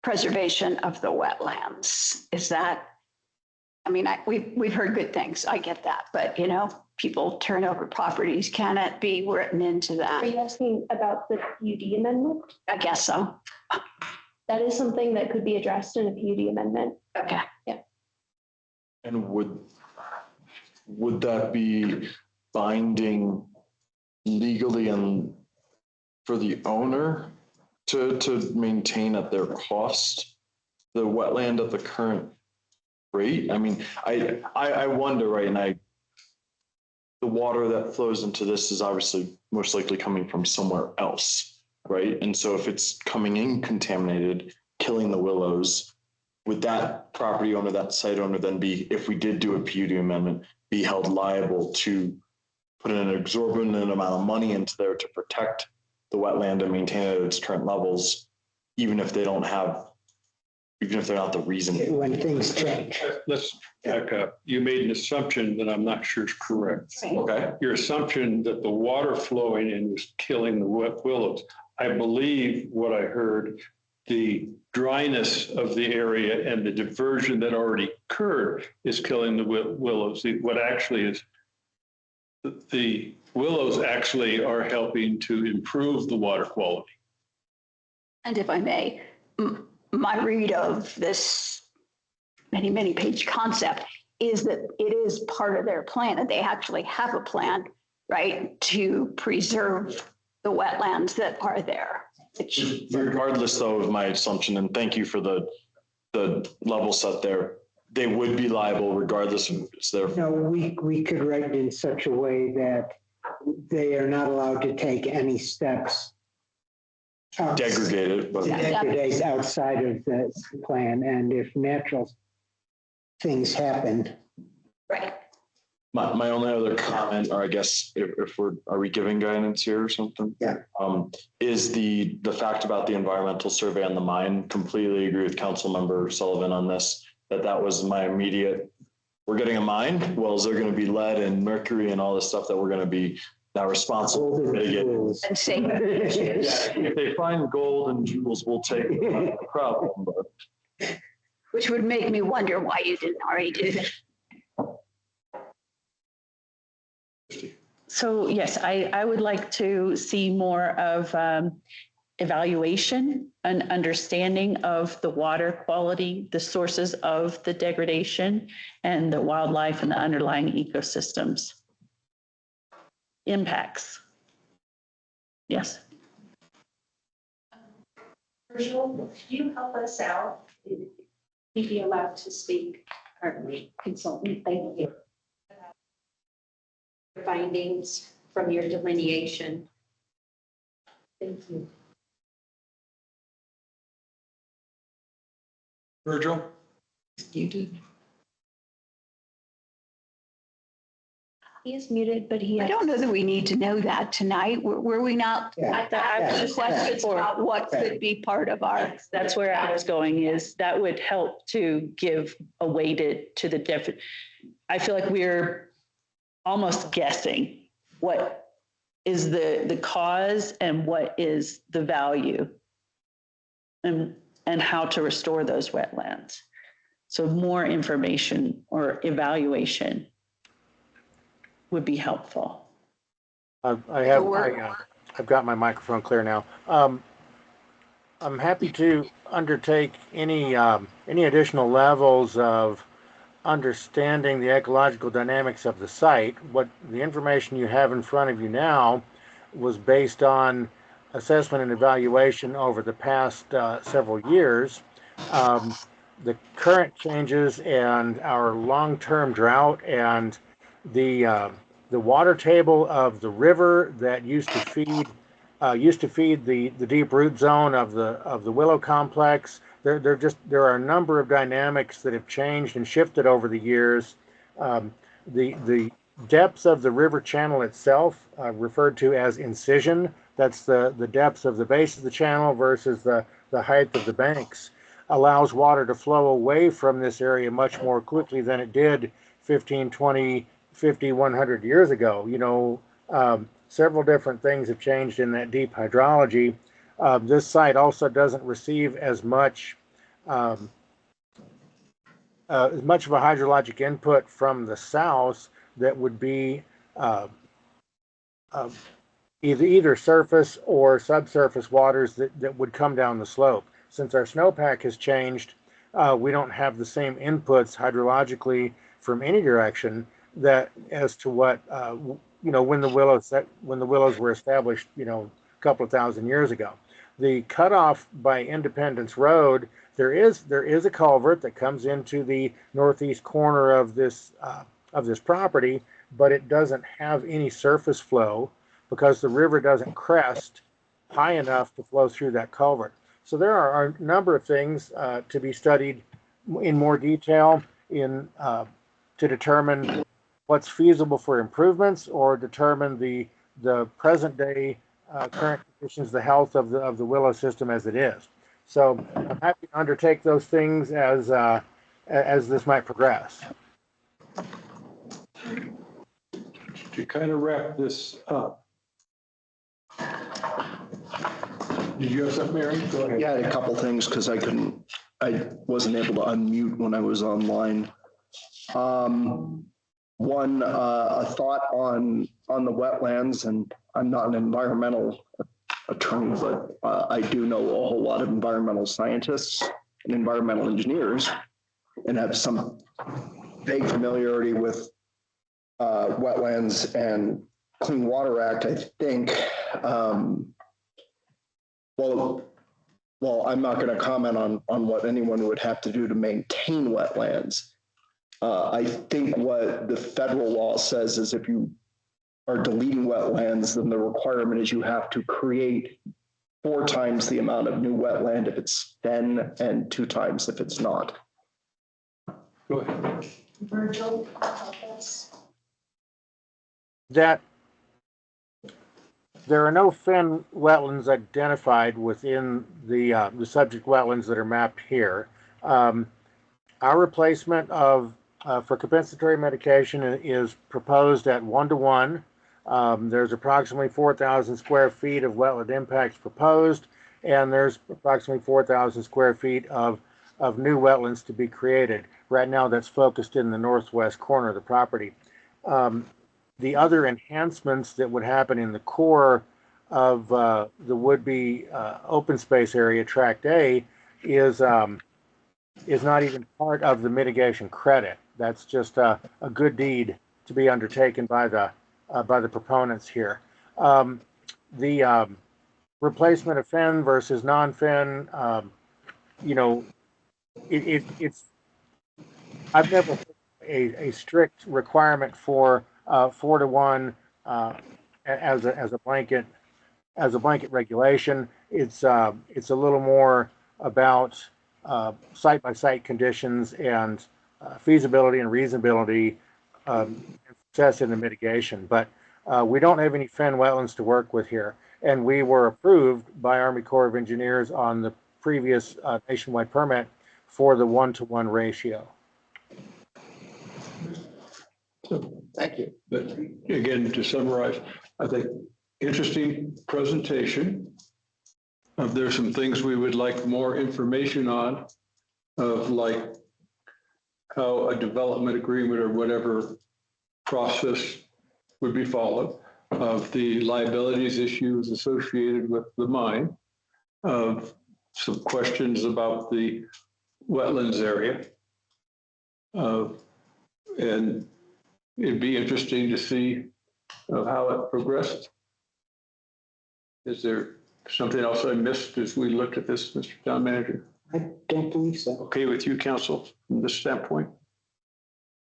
S1: preservation of the wetlands? Is that, I mean, we've heard good things. I get that, but people turn over properties. Can it be written into that?
S6: Are you asking about the PUD amendment?
S1: I guess so.
S6: That is something that could be addressed in a PUD amendment.
S1: Okay.
S6: Yeah.
S10: And would that be binding legally and for the owner to maintain at their cost the wetland at the current rate? I mean, I wonder, right? And the water that flows into this is obviously most likely coming from somewhere else, right? And so if it's coming in contaminated, killing the willows, would that property owner, that site owner then be, if we did do a PUD amendment, be held liable to put in an exorbitant amount of money into there to protect the wetland and maintain it at its current levels, even if they don't have, even if they're not the reason?
S9: When things change.
S2: Let's back up. You made an assumption that I'm not sure is correct.
S10: Okay.
S2: Your assumption that the water flowing in was killing the willows. I believe what I heard, the dryness of the area and the diversion that already occurred is killing the willows. What actually is, the willows actually are helping to improve the water quality.
S1: And if I may, my read of this many page concept is that it is part of their plan, and they actually have a plan, right, to preserve the wetlands that are there.
S10: Regardless though of my assumption, and thank you for the level set there, they would be liable regardless of it's their.
S9: No, we could write it in such a way that they are not allowed to take any steps.
S10: Degraded, but
S9: Degrade outside of the plan, and if natural things happen.
S1: Right.
S10: my only other comment, or I guess if are we giving guidance here or something?
S9: Yeah.
S10: Is the fact about the environmental survey on the mine. Completely agree with Councilmember Sullivan on this, that was my immediate, we're getting a mine. Well, is there going to be lead and mercury and all this stuff that we're going to be now responsible for mitigating?
S1: And same issues.
S10: If they find gold and jewels, we'll take the problem. But
S1: Which would make me wonder why you didn't already do that.
S3: So yes, I would like to see more of evaluation and understanding of the water quality, the sources of the degradation, and the wildlife and the underlying ecosystems. Impacts. Yes.
S8: Virgil, could you help us out? You'd be allowed to speak, pardon me, consultant, thank you. Findings from your delineation. Thank you.
S2: Virgil?
S8: You did.
S6: He is muted, but he.
S1: I don't know that we need to know that tonight. Were we not?
S9: Yeah.
S3: I was just
S1: Questions about what could be part of our.
S3: That's where I was going, is that would help to give a weighted to the I feel like we're almost guessing what is the cause and what is the value and how to restore those wetlands. So more information or evaluation would be helpful.
S12: I've got my microphone clear now. I'm happy to undertake any additional levels of understanding the ecological dynamics of the site. What the information you have in front of you now was based on assessment and evaluation over the past several years. The current changes and our long-term drought and the water table of the river that used to feed the deep root zone of the willow complex. There are a number of dynamics that have changed and shifted over the years. The depths of the river channel itself, referred to as incision, that's the depths of the base of the channel versus the height of the banks, allows water to flow away from this area much more quickly than it did 15, 20, 50, 100 years ago. Several different things have changed in that deep hydrology. This site also doesn't receive as much of a hydrologic input from the south that would be either surface or subsurface waters that would come down the slope. Since our snowpack has changed, we don't have the same inputs hydrologically from any direction that as to what when the willows were established a couple of thousand years ago. The cutoff by Independence Road, there is a culvert that comes into the northeast corner of this property, but it doesn't have any surface flow because the river doesn't crest high enough to flow through that culvert. So there are a number of things to be studied in more detail to determine what's feasible for improvements or determine the present day current conditions, the health of the Willow system as it is. So I'm happy to undertake those things as this might progress.
S2: To kind of wrap this up. Did you have something, Mary? Go ahead.
S13: Yeah, I had a couple things because I wasn't able to unmute when I was online. One, a thought on the wetlands, and I'm not an environmental attorney, but I do know a whole lot of environmental scientists and environmental engineers and have some vague familiarity with wetlands and Clean Water Act, I think. Well, I'm not going to comment on what anyone would have to do to maintain wetlands. I think what the federal law says is if you are deleting wetlands, then the requirement is you have to create 4 times the amount of new wetland if it's fen and 2 times if it's not.
S2: Go ahead.
S4: Virgil, help us.
S12: That there are no fen wetlands identified within the subject wetlands that are mapped here. Our replacement for compensatory medication is proposed at 1-to-1. There's approximately 4,000 square feet of wetland impacts proposed, and there's approximately 4,000 square feet of new wetlands to be created. Right now, that's focused in the northwest corner of the property. The other enhancements that would happen in the core of the would-be open space area, Tract A, is not even part of the mitigation credit. That's just a good deed to be undertaken by the proponents here. The replacement of fen versus non-fen, it's I've never heard a strict requirement for 4-to-1 as a blanket regulation. It's a little more about site by site conditions and feasibility and reasonability and success in the mitigation. But we don't have any fen wetlands to work with here, and we were approved by Army Corps of Engineers on the previous nationwide permit for the 1-to-1 ratio.
S2: So,
S13: Thank you.
S2: but again, to summarize, I think interesting presentation. There's some things we would like more information on, of like how a development agreement or whatever process would be followed, of the liabilities issues associated with the mine, of some questions about the wetlands area. And it'd be interesting to see how it progresses. Is there something else I missed as we looked at this, Mr. Town Manager?
S9: I don't believe so.
S2: Okay with you, council, from this standpoint?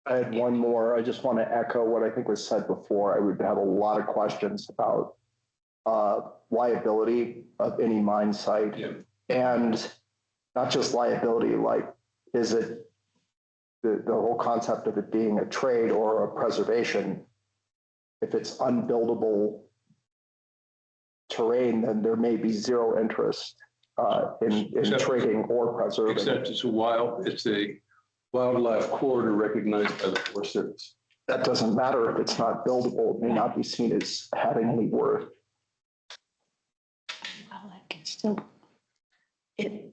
S13: I had one more. I just want to echo what I think was said before. I would have a lot of questions about liability of any mine site.
S2: Yeah.
S13: And not just liability, like, is it the whole concept of it being a trade or a preservation? If it's unbuildable terrain, then there may be zero interest in trading or preserving.
S2: Except it's a wildlife corridor recognized by the Forest Service.
S13: That doesn't matter if it's not buildable. It may not be seen as having any worth.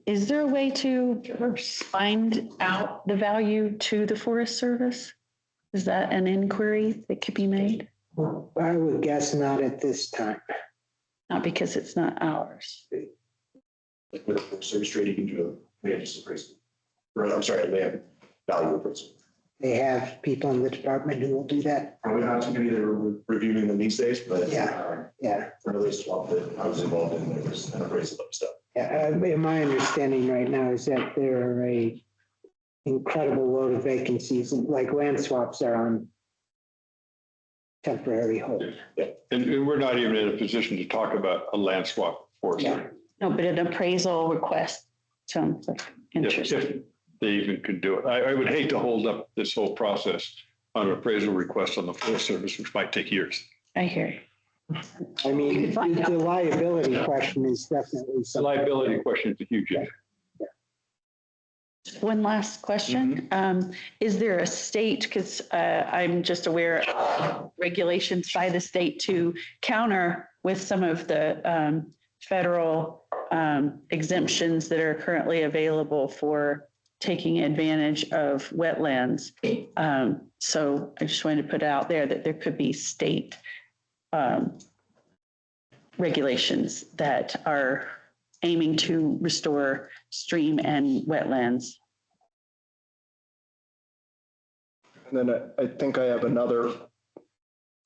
S3: Is there a way to find out the value to the Forest Service? Is that an inquiry that could be made?
S9: I would guess not at this time.
S3: Not because it's not ours.
S14: Like with a service trade, you can do a land use appraisal. Or, I'm sorry, land value appraisal.
S9: They have people in the department who will do that.
S14: Probably not too many that are reviewing them these days, but
S9: Yeah.
S14: for another swap that I was involved in, there was an appraisal of stuff.
S9: Yeah, my understanding right now is that there are a incredible load of vacancies, like land swaps are on temporary hold.
S14: Yeah.
S2: And we're not even in a position to talk about a land swap for
S9: Yeah.
S3: No, but an appraisal request sounds like interesting.
S2: they even could do it. I would hate to hold up this whole process on an appraisal request on the Forest Service, which might take years.
S3: I hear you.
S9: I mean, the liability question is definitely
S2: The
S9: something.
S2: liability question is a huge issue.
S3: One last question. Is there a state, because I'm just aware of regulations by the state to counter with some of the federal exemptions that are currently available for taking advantage of wetlands. So I just wanted to put out there that there could be state regulations that are aiming to restore stream and wetlands.
S13: And then I think I have another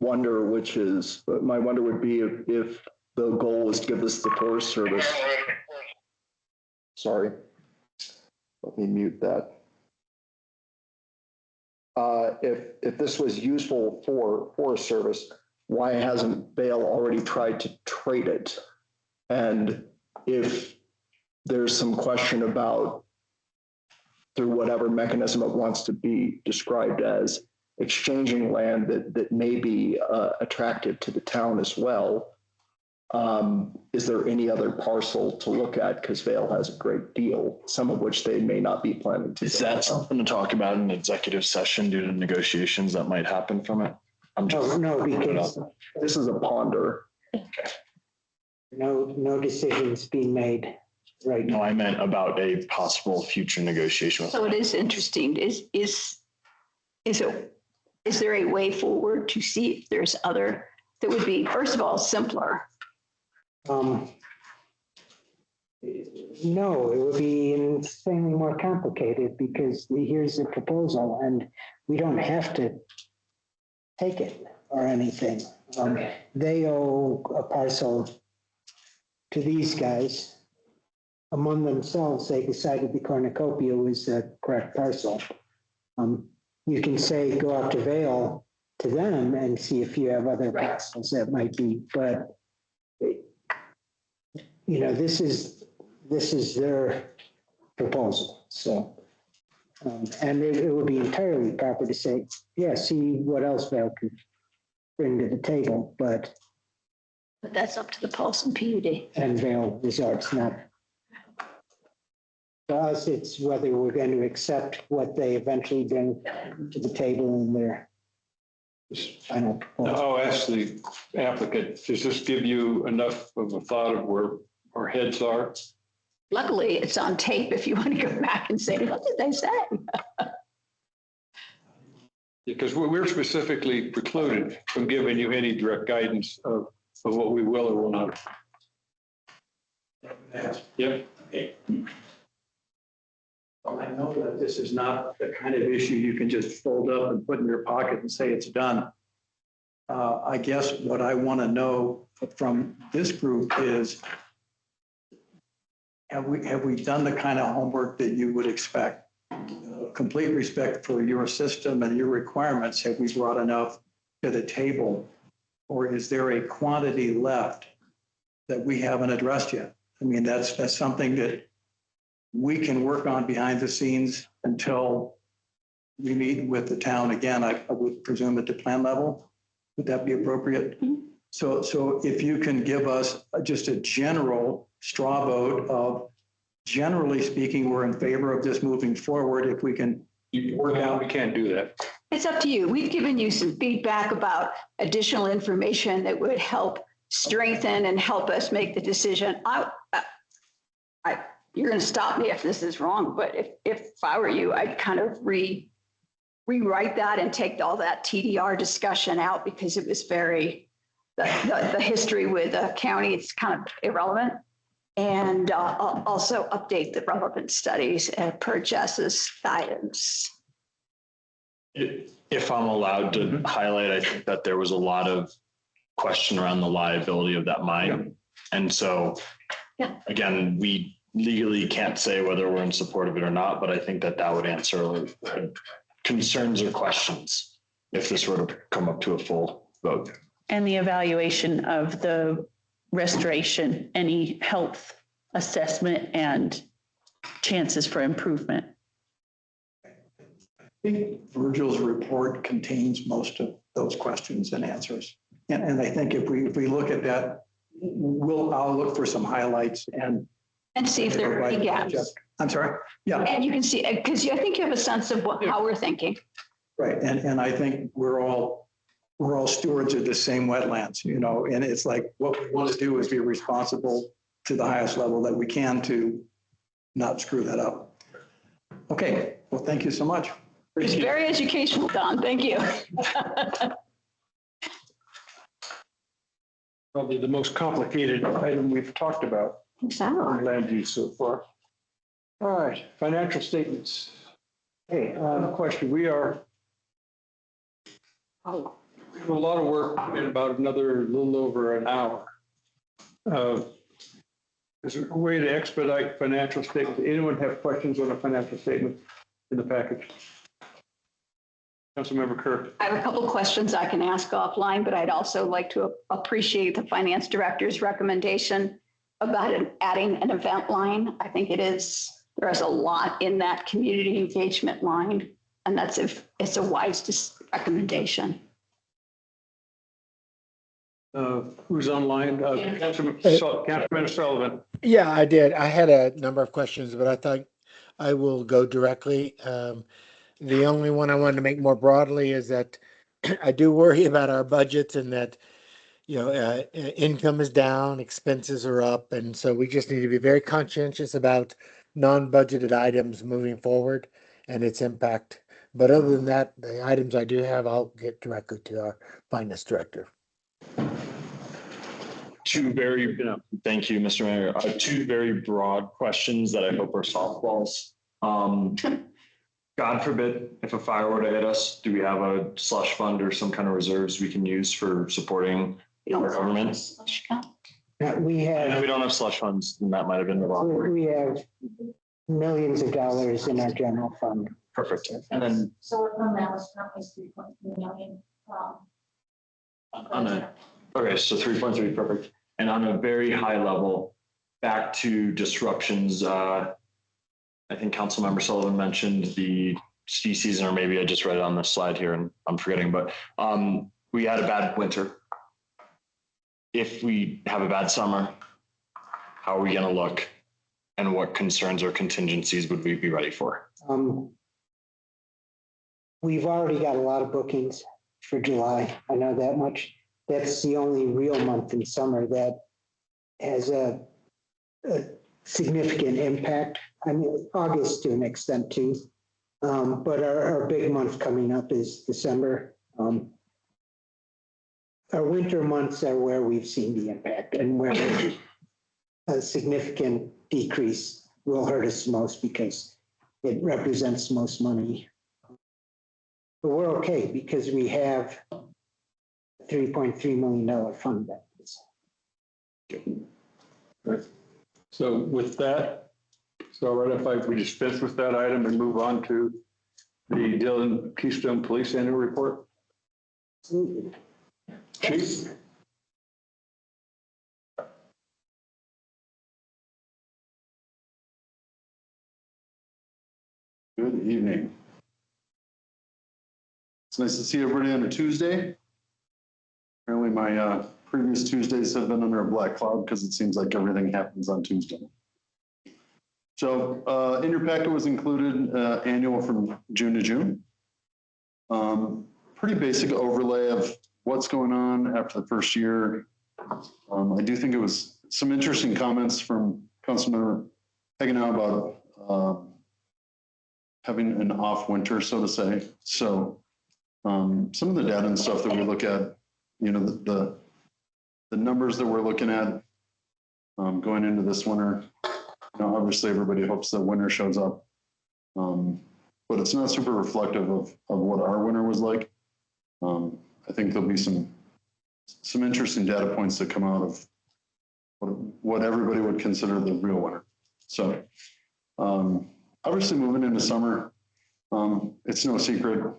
S13: wonder, which is, my wonder would be if the goal was to give this to the Forest Service. Sorry. Let me mute that. If this was useful for Forest Service, why hasn't Vail already tried to trade it? And if there's some question about, through whatever mechanism it wants to be described as, exchanging land that may be attractive to the town as well, is there any other parcel to look at? Because Vail has a great deal, some of which they may not be planning to.
S10: Is that something to talk about in executive session due to negotiations that might happen from it?
S9: No, because
S13: this is a ponder.
S9: no decisions being made right now.
S10: No, I meant about a possible future negotiation with.
S1: So it is interesting. Is there a way forward to see if there's other that would be, first of all, simpler?
S9: No, it would be insanely more complicated because here's a proposal and we don't have to take it or anything. They owe a parcel to these guys. Among themselves, they decided the cornucopia was the correct parcel. You can say, go out to Vail to them and see if you have other parcels that might be, but this is their proposal. So, and it would be entirely proper to say, yeah, see what else Vail can bring to the table, but
S1: that's up to the Paulson PUD.
S9: And Vail Resorts, not. For us, it's whether we're going to accept what they eventually bring to the table in their final proposal.
S2: I'll ask the applicant, does this give you enough of a thought of where our heads are?
S1: Luckily, it's on tape if you want to go back and say, what did they say?
S2: Because we're specifically precluded from giving you any direct guidance of what we will or will not. Yep.
S7: I know that this is not the kind of issue you can just fold up and put in your pocket and say it's done. I guess what I want to know from this group is, have we done the kind of homework that you would expect? Complete respect for your system and your requirements. Have we brought enough to the table? Or is there a quantity left that we haven't addressed yet? I mean, that's something that we can work on behind the scenes until we meet with the town again. I would presume at the plan level. Would that be appropriate? Mm-hmm. So if you can give us just a general straw vote of, generally speaking, we're in favor of this moving forward. If we can work out,
S2: we can't do that.
S1: It's up to you. We've given you some feedback about additional information that would help strengthen and help us make the decision. You're going to stop me if this is wrong, but if I were you, I'd kind of rewrite that and take all that TDR discussion out because it was the history with the county, it's kind of irrelevant. And also update the relevant studies per Jess's guidance.
S10: If I'm allowed to highlight, I think that there was a lot of question around the liability of that mine. And so, again, we legally can't say whether we're in support of it or not, but I think that would answer concerns or questions if this were to come up to a full vote.
S3: And the evaluation of the restoration, any health assessment and chances for improvement.
S7: think Virgil's report contains most of those questions and answers. And I think if we look at that, I'll look for some highlights and
S1: see if there are any gaps.
S7: I'm sorry. Yeah.
S1: And you can see, because I think you have a sense of how we're thinking.
S7: Right. And I think we're all stewards of the same wetlands, you know, and it's like what we want to do is be responsible to the highest level that we can to not screw that up. Okay. Well, thank you so much.
S1: It's very educational, Don. Thank you.
S2: Probably the most complicated item we've talked about on land use so far. All right, financial statements. Hey, question. We have a lot of work in about another little over an hour. Is there a way to expedite financial statements? Anyone have questions on a financial statement in the package? Councilmember Kerr.
S1: I have a couple of questions I can ask offline, but I'd also like to appreciate the finance director's recommendation about adding an event line. I think there's a lot in that community engagement line, and it's a wise recommendation.
S2: Who's online? Councilman Sullivan.
S12: Yeah, I did. I had a number of questions, but I thought I will go directly. The only one I wanted to make more broadly is that I do worry about our budgets and that, income is down, expenses are up. And so we just need to be very conscientious about non-budgeted items moving forward and its impact. But other than that, the items I do have, I'll get directly to our finance director.
S10: Thank you, Mr. Mayor. Two very broad questions that I hope are softballs. God forbid, if a fire were to hit us, do we have a slush fund or some kind of reserves we can use for supporting our government?
S9: We have.
S10: We don't have slush funds, and that might have been the wrong word.
S9: We have millions of dollars in our general fund.
S10: Perfect. And then.
S4: So our fund balance currently is 3.3 million.
S10: Okay, so 3.3, perfect. And on a very high level, back to disruptions, I think Councilmember Sullivan mentioned the ski season, or maybe I just read it on the slide here and I'm forgetting, but we had a bad winter. If we have a bad summer, how are we going to look, and what concerns or contingencies would we be ready for?
S9: We've already got a lot of bookings for July. I know that much. That's the only real month in summer that has a significant impact. I mean, August to an extent too. But our big month coming up is December. Our winter months are where we've seen the impact, and where a significant decrease will hurt us most because it represents most money. But we're okay because we have $3.3 million fund balance.
S2: Right. So with that, it's all right if we dispense with that item and move on to the Dillon Keystone Police Annual Report?
S9: Absolutely.
S2: Chief?
S15: Good evening. It's nice to see everybody on a Tuesday. Apparently my previous Tuesdays have been under a black cloud because it seems like everything happens on Tuesday. So in your packet was included annual from June to June. Pretty basic overlay of what's going on after the first year. I do think it was some interesting comments from Councilmember Hagenau about having an off winter, so to say. So some of the data and stuff that we look at, you know, the numbers that we're looking at going into this winter, you know, obviously everybody hopes that winter shows up, but it's not super reflective of what our winter was like. I think there'll be some interesting data points that come out of what everybody would consider the real winter. So obviously moving into summer, it's no secret.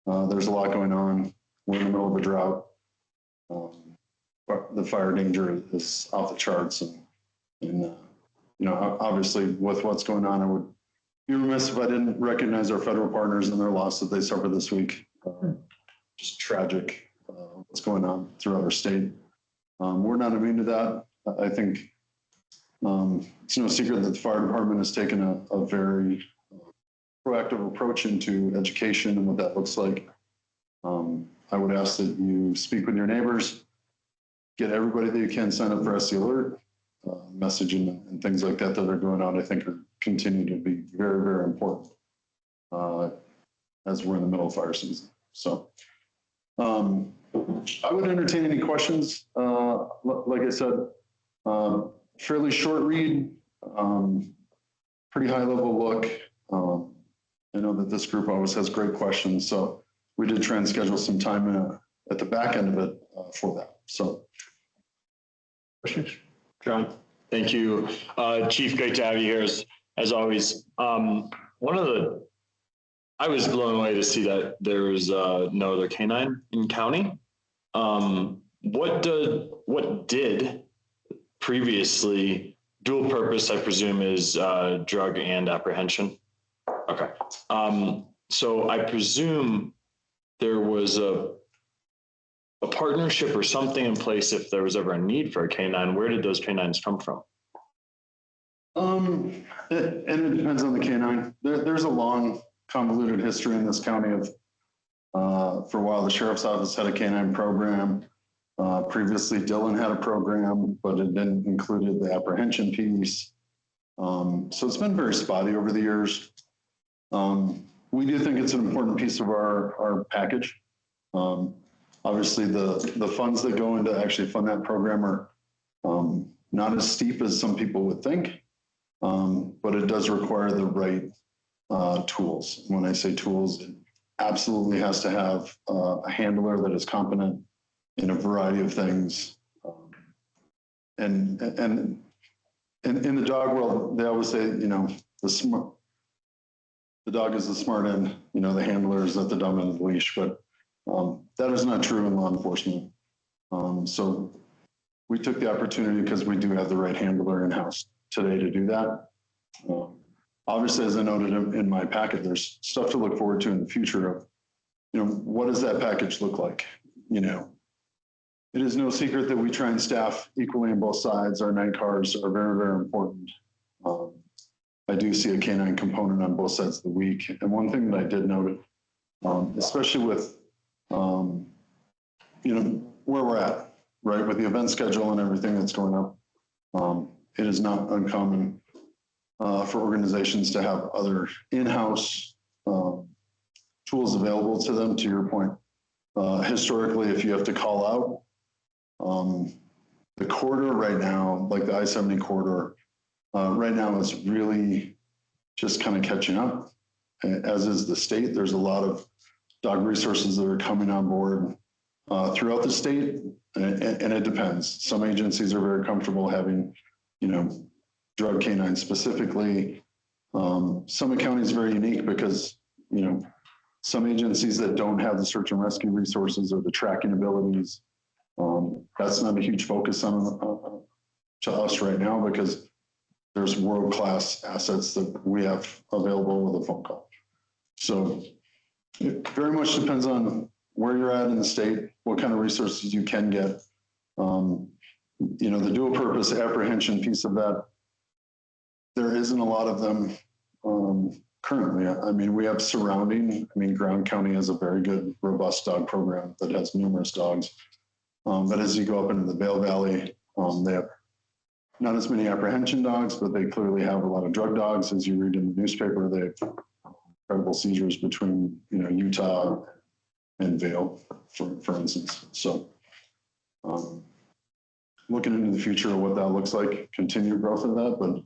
S15: There's a lot going on. We're in the middle of a drought. The fire danger is off the charts, and you know, obviously with what's going on, I would be remiss if I didn't recognize our federal partners and their loss that they suffered this week. Just tragic, what's going on throughout our state. We're not immune to that. I think it's no secret that the fire department has taken a very proactive approach into education and what that looks like. I would ask that you speak with your neighbors, get everybody that you can sign up for SC Alert, messaging and things like that that are going on, I think are continue to be very, very important as we're in the middle of fire season. So I would entertain any questions. Like I said, fairly short read, pretty high level look. I know that this group always has great questions, so we did try and schedule some time at the back end of it for that. So,
S2: Questions?
S10: John. Thank you. Chief, great to have you here as always. I was blown away to see that there was no other canine in county. What did previously dual purpose, I presume, is drug and apprehension? Okay. So I presume there was a partnership or something in place if there was ever a need for a canine. Where did those canines come from?
S15: And it depends on the canine. There's a long, convoluted history in this county of, for a while, the sheriff's office had a canine program. Previously, Dillon had a program, but it didn't included the apprehension piece. So it's been very spotty over the years. We do think it's an important piece of our package. Obviously, the funds that go into actually fund that program are not as steep as some people would think, but it does require the right tools. When I say tools, it absolutely has to have a handler that is competent in a variety of things. And in the dog world, they always say, you know, the dog is the smart end, you know, the handler is at the dumb end of the leash, but that is not true in law enforcement. So we took the opportunity because we do have the right handler in-house today to do that. Obviously, as I noted in my packet, there's stuff to look forward to in the future of, you know, what does that package look like? You know, it is no secret that we try and staff equally on both sides. Our night cars are very, very important. I do see a canine component on both sides of the week. And one thing that I did note, especially with, you know, where we're at, right, with the event schedule and everything that's going up, it is not uncommon for organizations to have other in-house tools available to them. To your point, historically, if you have to call out, the corridor right now, like the I-70 corridor, right now is really just kind of catching up, as is the state. There's a lot of dog resources that are coming on board throughout the state, and it depends. Some agencies are very comfortable having, you know, drug canines specifically. Summit County is very unique because, you know, some agencies that don't have the search and rescue resources or the tracking abilities, that's not a huge focus on to us right now because there's world-class assets that we have available with a phone call. So it very much depends on where you're at in the state, what kind of resources you can get. You know, the dual purpose apprehension piece of that, there isn't a lot of them currently. I mean, we have surrounding, I mean, Brown County has a very good, robust dog program that has numerous dogs. But as you go up into the Vail Valley, they have not as many apprehension dogs, but they clearly have a lot of drug dogs. As you read in the newspaper, they have incredible seizures between, you know, Utah and Vail, for instance. So looking into the future of what that looks like, continued growth of that, but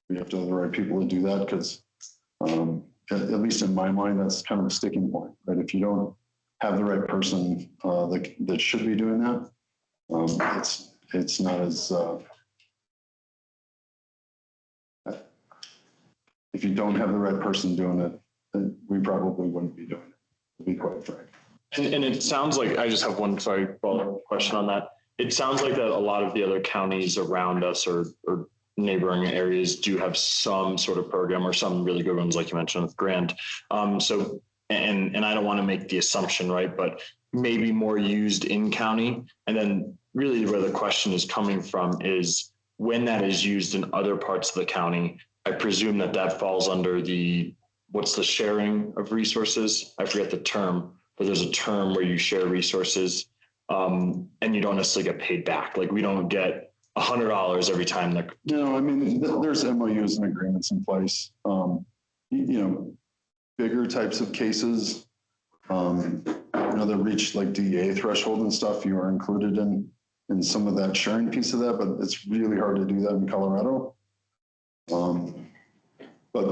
S15: we have to have the right people to do that because at least in my mind, that's kind of a sticking point, right? If you don't have the right person that should be doing that, it's not as, if you don't have the right person doing it, then we probably wouldn't be doing it, to be quite frank.
S10: And it sounds like, I just have one, follow-up question on that. It sounds like that a lot of the other counties around us are neighboring areas do have some sort of program or some really good ones, like you mentioned with Grand. So, and I don't want to make the assumption, right, but maybe more used in county. And then really where the question is coming from is when that is used in other parts of the county, I presume that that falls under the, what's the sharing of resources? I forget the term, but there's a term where you share resources and you don't necessarily get paid back. Like we don't get $100 every time that.
S15: No, I mean, there's MOUs and agreements in place. Bigger types of cases, that reach like DEA threshold and stuff, you are included in some of that sharing piece of that, but it's really hard to do that in Colorado. But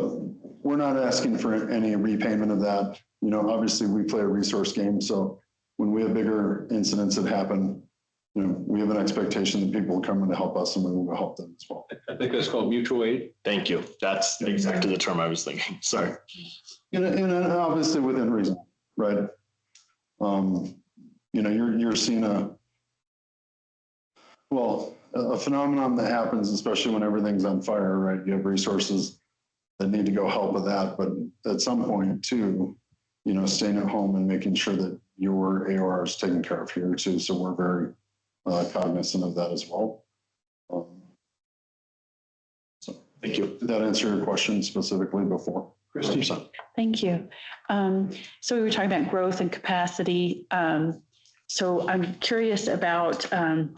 S15: we're not asking for any repayment of that. Obviously we play a resource game. So when we have bigger incidents that happen, we have an expectation that people will come in to help us and we will help them as well.
S2: I think that's called mutual aid.
S10: Thank you. That's exactly the term I was thinking. Sorry.
S15: And obviously within reason, right? You're seeing a phenomenon that happens, especially when everything's on fire, right? You have resources that need to go help with that. But at some point too, staying at home and making sure that your AOR is taken care of here too. So we're very cognizant of that as well. So
S10: thank you.
S15: Did that answer your question specifically before?
S2: Christy.
S3: Thank you. So we were talking about growth and capacity. So I'm curious about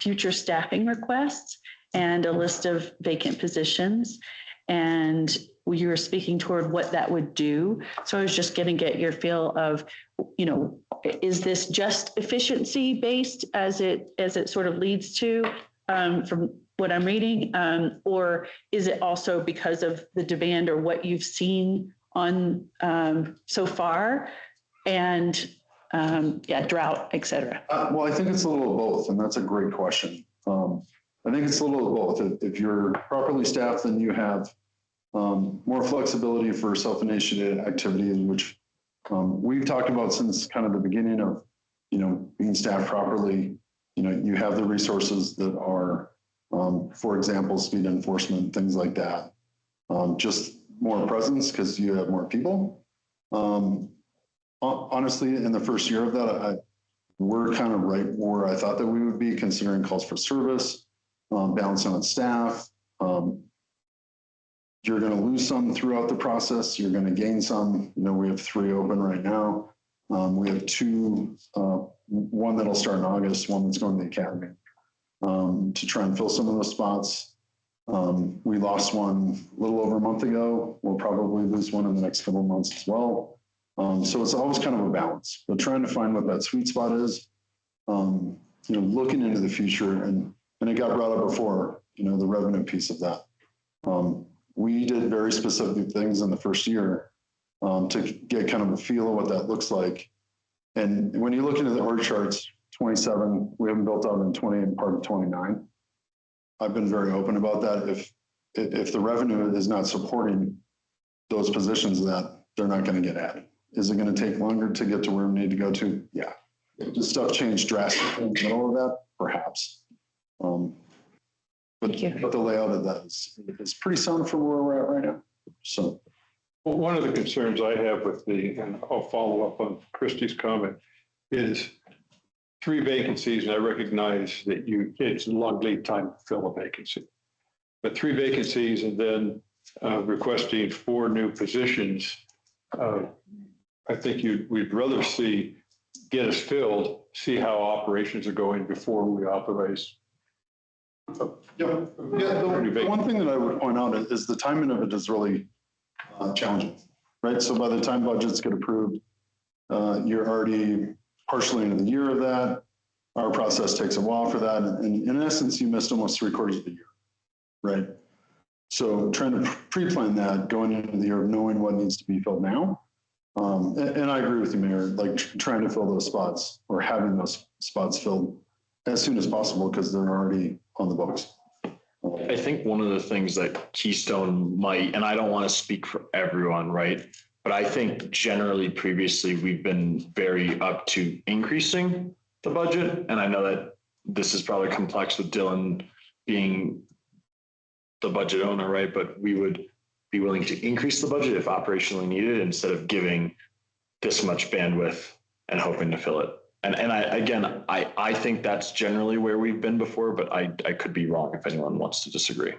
S3: future staffing requests and a list of vacant positions. And you were speaking toward what that would do. So I was just going to get your feel of, is this just efficiency based as it sort of leads to from what I'm reading, or is it also because of the demand or what you've seen on so far and drought, et cetera?
S15: Well, I think it's a little of both, and that's a great question. I think it's a little of both. If you're properly staffed, then you have more flexibility for self-initiated activities, which we've talked about since kind of the beginning of, being staffed properly. You have the resources that are, for example, speed enforcement, things like that. Just more presence because you have more people. Honestly, in the first year of that, we're kind of right where I thought that we would be, considering calls for service, balancing on staff. You're going to lose some throughout the process. You're going to gain some. We have 3 open right now. We have 2, one that'll start in August, one that's going to the academy, to try and fill some of those spots. We lost one a little over a month ago. We'll probably lose one in the next couple of months as well. So it's always kind of a balance, but trying to find what that sweet spot is, looking into the future, and it got brought up before, the revenue piece of that. We did very specific things in the first year to get kind of a feel of what that looks like. And when you look into the org charts, 27, we haven't built out in 20 and part of 29. I've been very open about that. If the revenue is not supporting those positions, that they're not going to get added. Is it going to take longer to get to where we need to go to? Yeah. Does stuff change drastically in the middle of that? Perhaps. But the layout of that is pretty sound from where we're at right now. So,
S2: well, one of the concerns I have with and I'll follow up on Christy's comment, is 3 vacancies, and I recognize that it's a long lead time to fill a vacancy, but 3 vacancies and then requesting 4 new positions. I think we'd rather get us filled, see how operations are going before we authorize.
S15: Yeah. The one thing that I would point out is the timing of it is really challenging, right? So by the time budgets get approved, you're already partially into the year of that. Our process takes a while for that. And in essence, you missed almost 3/4 of the year, right? So trying to pre-plan that going into the year of knowing what needs to be filled now. And I agree with you, Mayor, like trying to fill those spots or having those spots filled as soon as possible because they're already on the books.
S10: I think one of the things that Keystone might, and I don't want to speak for everyone, right? But I think generally previously we've been very up to increasing the budget. And I know that this is probably complex with Dylan being the budget owner, right? But we would be willing to increase the budget if operationally needed instead of giving this much bandwidth and hoping to fill it. And I think that's generally where we've been before, but I could be wrong if anyone wants to disagree.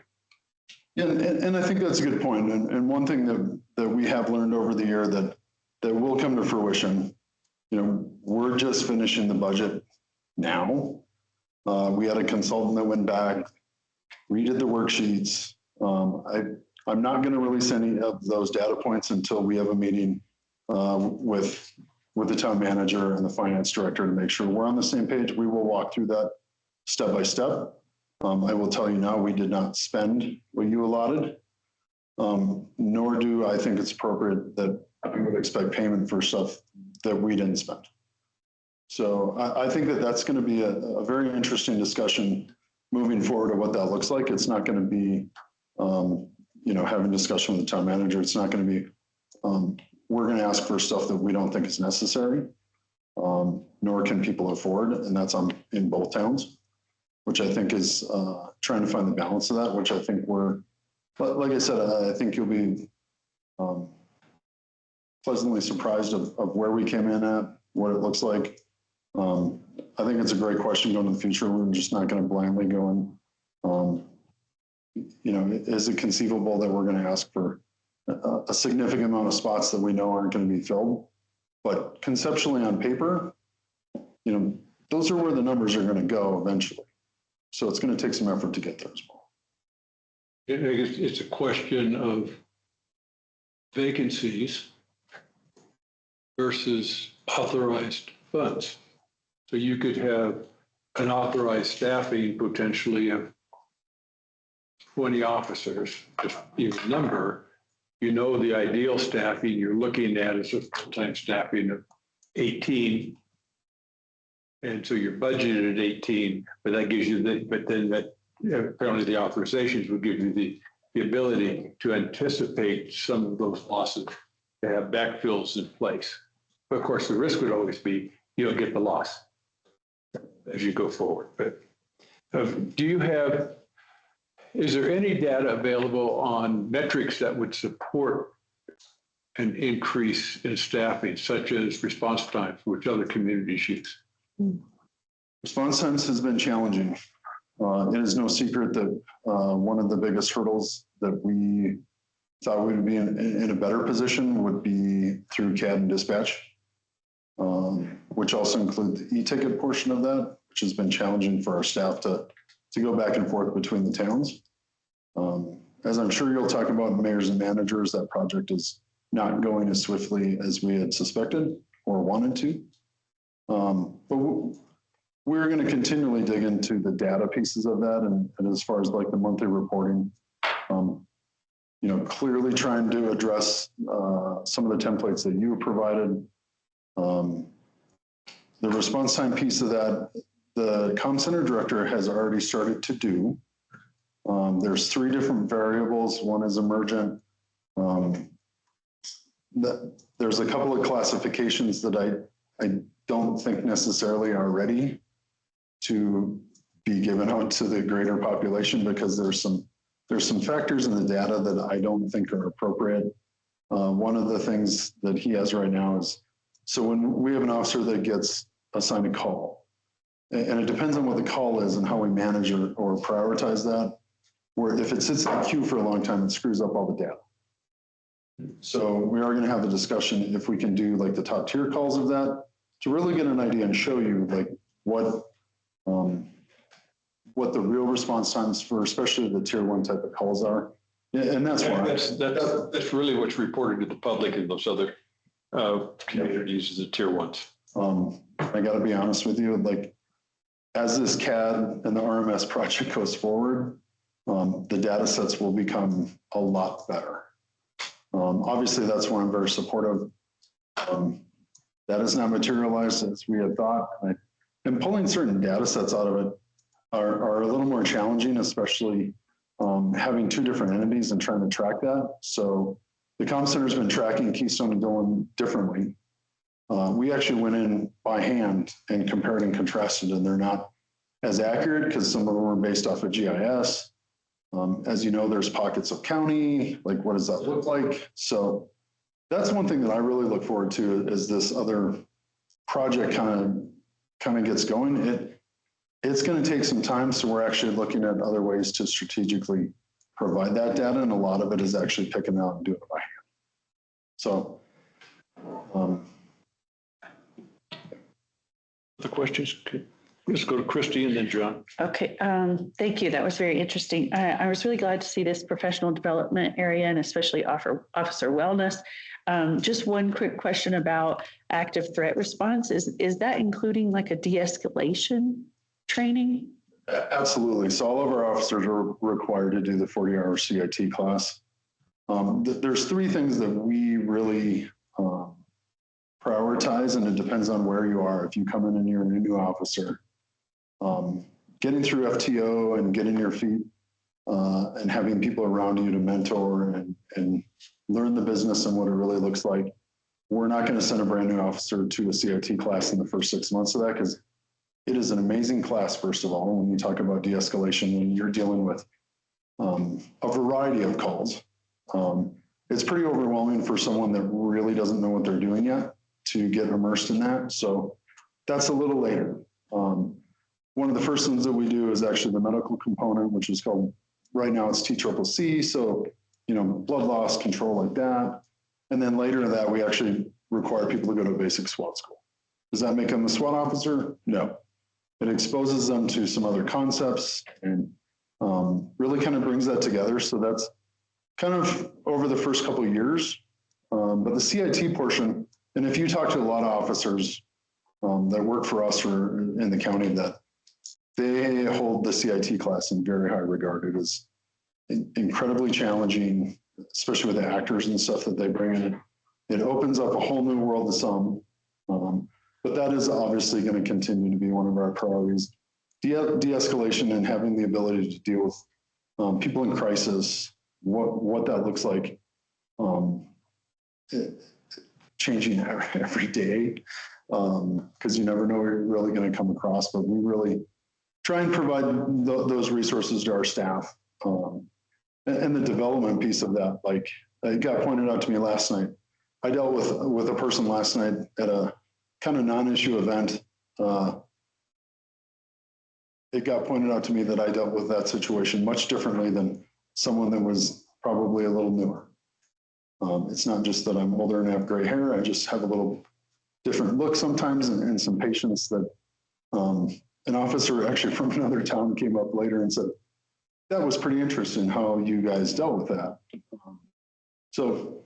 S15: Yeah, and I think that's a good point. And one thing that we have learned over the year that will come to fruition, we're just finishing the budget now. We had a consultant that went back, redid the worksheets. I'm not going to release any of those data points until we have a meeting with the town manager and the finance director to make sure we're on the same page. We will walk through that step by step. I will tell you now, we did not spend what you allotted, nor do I think it's appropriate that we would expect payment for stuff that we didn't spend. So I think that that's going to be a very interesting discussion moving forward of what that looks like. It's not going to be, having discussion with the town manager. It's not going to be, we're going to ask for stuff that we don't think is necessary, nor can people afford. And that's in both towns, which I think is trying to find the balance of that, which I think like I said, I think you'll be pleasantly surprised of where we came in at, what it looks like. I think it's a great question going to the future. We're just not going to blindly go in. Is it conceivable that we're going to ask for a significant amount of spots that we know aren't going to be filled? But conceptually on paper, those are where the numbers are going to go eventually. So it's going to take some effort to get there as well.
S2: It's a question of vacancies versus authorized funds. So you could have an authorized staffing potentially of 20 officers, just even number. The ideal staffing you're looking at is a full-time staffing of 18. And so you're budgeted at 18, but that gives you apparently the authorizations would give you the ability to anticipate some of those losses, to have backfills in place. But of course, the risk would always be you don't get the loss as you go forward. But is there any data available on metrics that would support an increase in staffing, such as response times, which other communities use?
S15: Response times has been challenging. It is no secret that one of the biggest hurdles that we thought we would be in a better position would be through CAD and dispatch, which also include the e-ticket portion of that, which has been challenging for our staff to go back and forth between the towns. As I'm sure you'll talk about mayors and managers, that project is not going as swiftly as we had suspected or wanted to. But we're going to continually dig into the data pieces of that. And as far as like the monthly reporting, clearly trying to address some of the templates that you provided. The response time piece of that, the comm center director has already started to do. There's 3 different variables. One is emergent. There's a couple of classifications that I don't think necessarily are ready to be given out to the greater population, because there's some factors in the data that I don't think are appropriate. One of the things that he has right now is, so when we have an officer that gets assigned a call, and it depends on what the call is and how we manage or prioritize that, where if it sits in the queue for a long time, it screws up all the data. So we are going to have a discussion if we can do like the top tier calls of that to really get an idea and show you like what the real response times for especially the tier 1 type of calls are. Yeah, and that's why
S2: that's really what's reported to the public in those other communities, is the tier 1s.
S15: I got to be honest with you, like as this CAD and the RMS project goes forward, the data sets will become a lot better. Obviously, that's why I'm very supportive. That has not materialized as we had thought. And pulling certain data sets out of it are a little more challenging, especially having 2 different entities and trying to track that. So the comm center has been tracking Keystone and Dillon differently. We actually went in by hand and compared and contrasted, and they're not as accurate because some of them are based off of GIS. As you know, there's pockets of county, like what does that look like? So that's one thing that I really look forward to as this other project kind of gets going. It's going to take some time. So we're actually looking at other ways to strategically provide that data. And a lot of it is actually picking out and doing it by hand. So,
S2: the questions, let's go to Christy and then John.
S3: Okay, thank you. That was very interesting. I was really glad to see this professional development area and especially officer wellness. Just one quick question about active threat response. Is that including like a de-escalation training?
S15: Absolutely. So all of our officers are required to do the 40-hour CIT class. There's three things that we really prioritize, and it depends on where you are. If you come in and you're a new officer, getting through FTO and getting your feet and having people around you to mentor and learn the business and what it really looks like. We're not going to send a brand new officer to a CIT class in the first 6 months of that, because it is an amazing class, first of all, when you talk about de-escalation, when you're dealing with a variety of calls. It's pretty overwhelming for someone that really doesn't know what they're doing yet to get immersed in that. So that's a little later. One of the first things that we do is actually the medical component, which is called, right now it's TCCC. So, you know, blood loss control like that. And then later in that, we actually require people to go to a basic SWAT school. Does that make them a SWAT officer? No. It exposes them to some other concepts and really kind of brings that together. So that's kind of over the first couple of years. But the CIT portion, and if you talk to a lot of officers that work for us or in the county, that they hold the CIT class in very high regard. It is incredibly challenging, especially with the actors and stuff that they bring in. It opens up a whole new world to some. But that is obviously going to continue to be one of our priorities. De-escalation and having the ability to deal with people in crisis, what that looks like, changing every day, because you never know what you're really going to come across. But we really try and provide those resources to our staff. And the development piece of that, like it got pointed out to me last night. I dealt with a person last night at a kind of non-issue event. It got pointed out to me that I dealt with that situation much differently than someone that was probably a little newer. It's not just that I'm older and have gray hair. I just have a little different look sometimes and some patience that an officer actually from another town came up later and said, that was pretty interesting how you guys dealt with that. So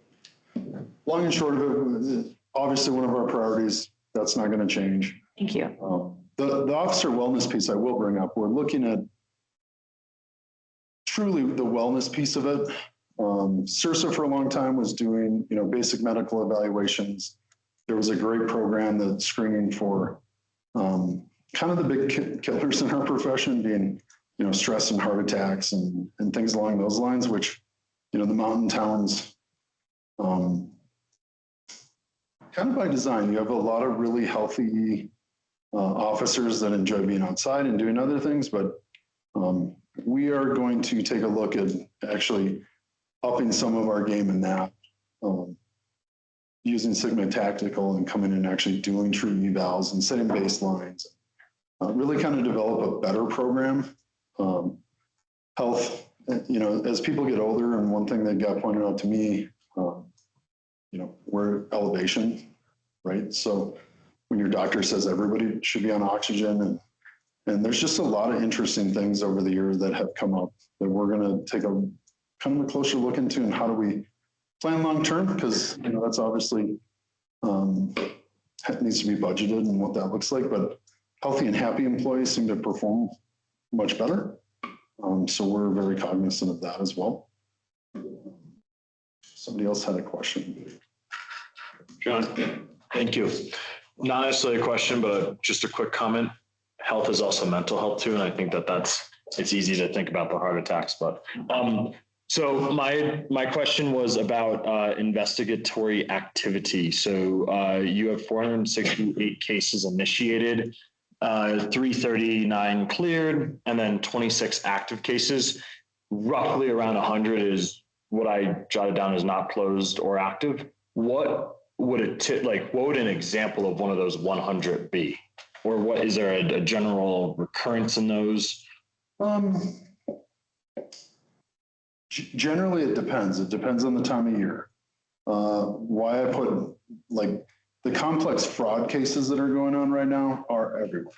S15: long and short of it, obviously one of our priorities, that's not going to change.
S3: Thank you.
S15: The officer wellness piece I will bring up, we're looking at truly the wellness piece of it. CIRSA for a long time was doing, you know, basic medical evaluations. There was a great program that screening for kind of the big killers in our profession, being, you know, stress and heart attacks and things along those lines, which, you know, the mountain towns, kind of by design, you have a lot of really healthy officers that enjoy being outside and doing other things, but we are going to take a look at actually upping some of our game in that, using Sigma Tactical and coming in and actually doing true evals and setting baselines, really kind of develop a better program. Health, you know, as people get older, and one thing that got pointed out to me, you know, we're elevation, right? So when your doctor says everybody should be on oxygen, and there's just a lot of interesting things over the years that have come up that we're going to take a kind of a closer look into, and how do we plan long-term? Because, you know, that's obviously needs to be budgeted and what that looks like, but healthy and happy employees seem to perform much better. So we're very cognizant of that as well. Somebody else had a question.
S2: John.
S10: Thank you. Not necessarily a question, but just a quick comment. Health is also mental health too. And I think it's easy to think about the heart attacks, but so my question was about investigatory activity. So you have 468 cases initiated, 339 cleared, and then 26 active cases. roughly around 100 is what I jotted down as not closed or active. What would what would an example of one of those 100 be? Or what, is there a general recurrence in those?
S15: Generally, it depends. It depends on the time of year. Why I put like the complex fraud cases that are going on right now are everywhere.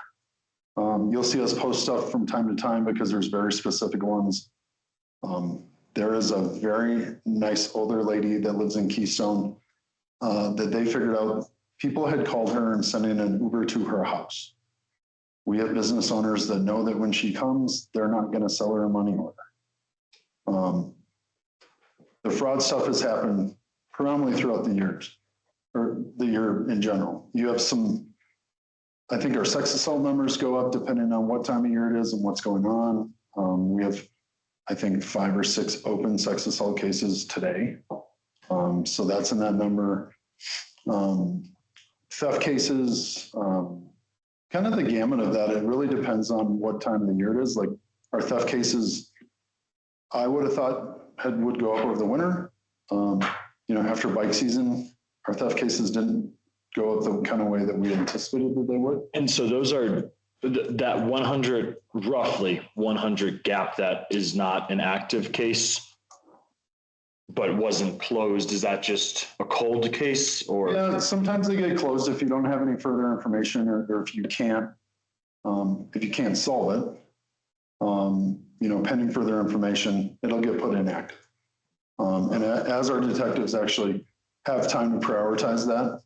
S15: You'll see us post stuff from time to time because there's very specific ones. There is a very nice older lady that lives in Keystone that they figured out people had called her and sending an Uber to her house. We have business owners that know that when she comes, they're not going to sell her a money order. The fraud stuff has happened predominantly throughout the years, or the year in general. You have some, I think our sex assault numbers go up depending on what time of year it is and what's going on. We have, I think, 5 or 6 open sex assault cases today. So that's in that number. Theft cases, kind of the gamut of that. It really depends on what time of the year it is. Like our theft cases, I would have thought would go up over the winter. After bike season, our theft cases didn't go up the kind of way that we anticipated that they would.
S10: And so those are that 100, roughly 100 gap that is not an active case, but wasn't closed. Is that just a cold case or?
S15: Yeah, sometimes they get closed if you don't have any further information or if you can't solve it. Pending further information, it'll get put in active. And as our detectives actually have time to prioritize that,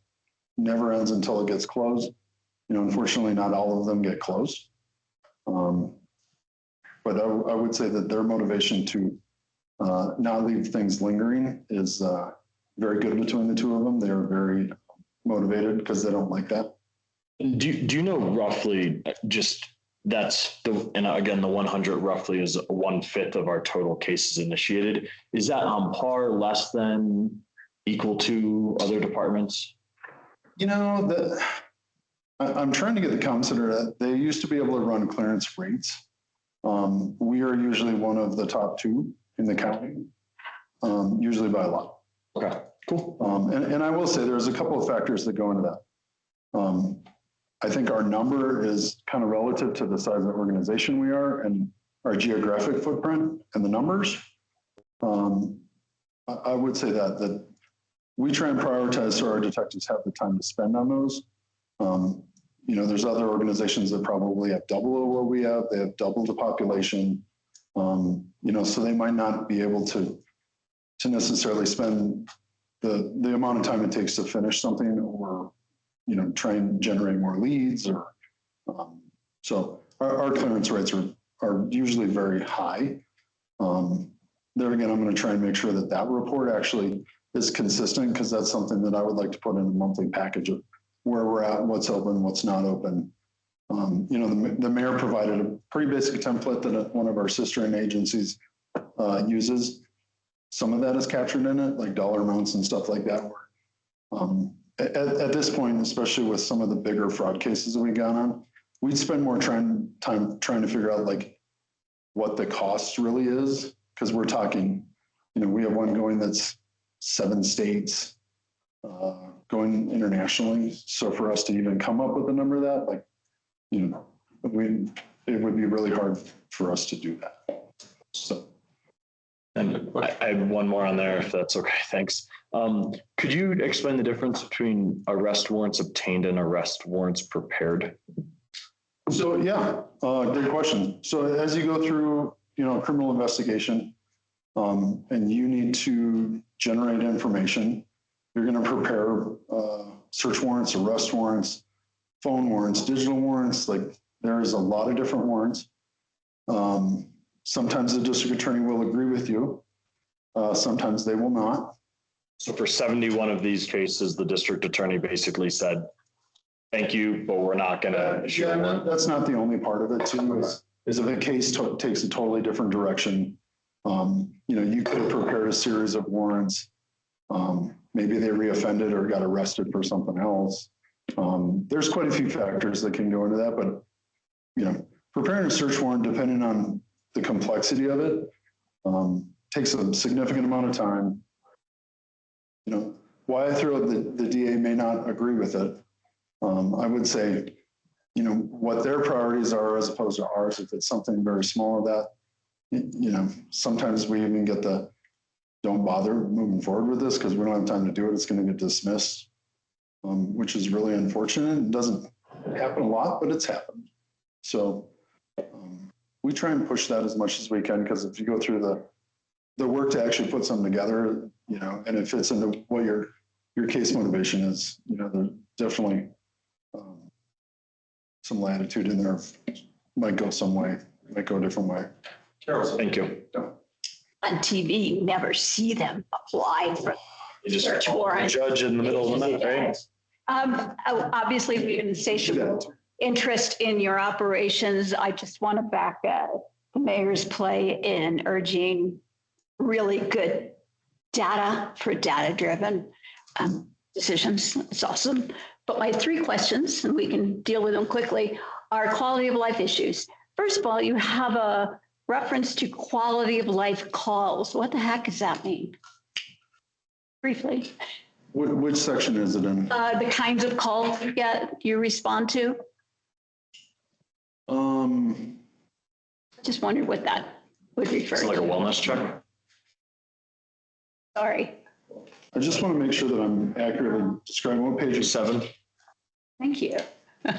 S15: never ends until it gets closed. Unfortunately, not all of them get closed. But I would say that their motivation to not leave things lingering is very good between the two of them. They're very motivated because they don't like that.
S10: Do you know roughly just and again, the 100 roughly is 1/5 of our total cases initiated. Is that on par, less than, equal to other departments?
S15: I'm trying to get the counselor that they used to be able to run clearance rates. We are usually one of the top 2 in the county, usually by a lot.
S10: Okay, cool.
S15: And I will say there's a couple of factors that go into that. I think our number is kind of relative to the size of the organization we are and our geographic footprint and the numbers. I would say that we try and prioritize so our detectives have the time to spend on those. There's other organizations that probably have double what we have. They have double the population. So they might not be able to necessarily spend the amount of time it takes to finish something or, try and generate more leads or, so our clearance rates are usually very high. There again, I'm going to try and make sure that report actually is consistent because that's something that I would like to put in a monthly package of where we're at, what's open, what's not open. The mayor provided a pretty basic template that one of our sister agencies uses. Some of that is captured in it, like dollar amounts and stuff like that. At this point, especially with some of the bigger fraud cases that we got on, we'd spend more time trying to figure out like what the cost really is. Because we're talking, we have one going that's 7 states, going internationally. So for us to even come up with a number of that, it would be really hard for us to do that. So.
S10: And I have one more on there, if that's okay. Thanks. Could you explain the difference between arrest warrants obtained and arrest warrants prepared?
S15: So yeah, great question. So as you go through, a criminal investigation, and you need to generate information, you're going to prepare search warrants, arrest warrants, phone warrants, digital warrants. Like there's a lot of different warrants. Sometimes the district attorney will agree with you. Sometimes they will not.
S10: So for 71 of these cases, the district attorney basically said, thank you, but we're not going to issue a warrant.
S15: That's not the only part of it too, is if a case takes a totally different direction. You could have prepared a series of warrants. Maybe they reoffended or got arrested for something else. There's quite a few factors that can go into that, but preparing a search warrant, depending on the complexity of it, Takes a significant amount of time. You know, why I throw the DA may not agree with it. I would say, you know, what their priorities are as opposed to ours. If it's something very small that, you know, sometimes we even get the, don't bother moving forward with this because we don't have time to do it. It's going to get dismissed, which is really unfortunate. It doesn't happen a lot, but it's happened. So we try and push that as much as we can, because if you go through the work to actually put something together, you know, and it fits into what your case motivation is, you know, there's definitely some latitude in there. Might go some way, might go a different way.
S10: Carol, thank you.
S1: On TV, you never see them apply for
S10: You just
S1: search warrant.
S10: judge in the middle of the night, right?
S1: Obviously, we have insatiable interest in your operations. I just want to back the mayor's play in urging really good data for data-driven decisions. It's awesome. But my 3 questions, and we can deal with them quickly, are quality of life issues. First of all, you have a reference to quality of life calls. What the heck does that mean? Briefly.
S15: Which section is it in?
S1: The kinds of calls you get, you respond to? Just wondered what that would refer
S10: It's
S1: to.
S10: like a wellness check.
S1: Sorry.
S15: I just want to make sure that I'm accurately describing what page is 7.
S1: Thank you. I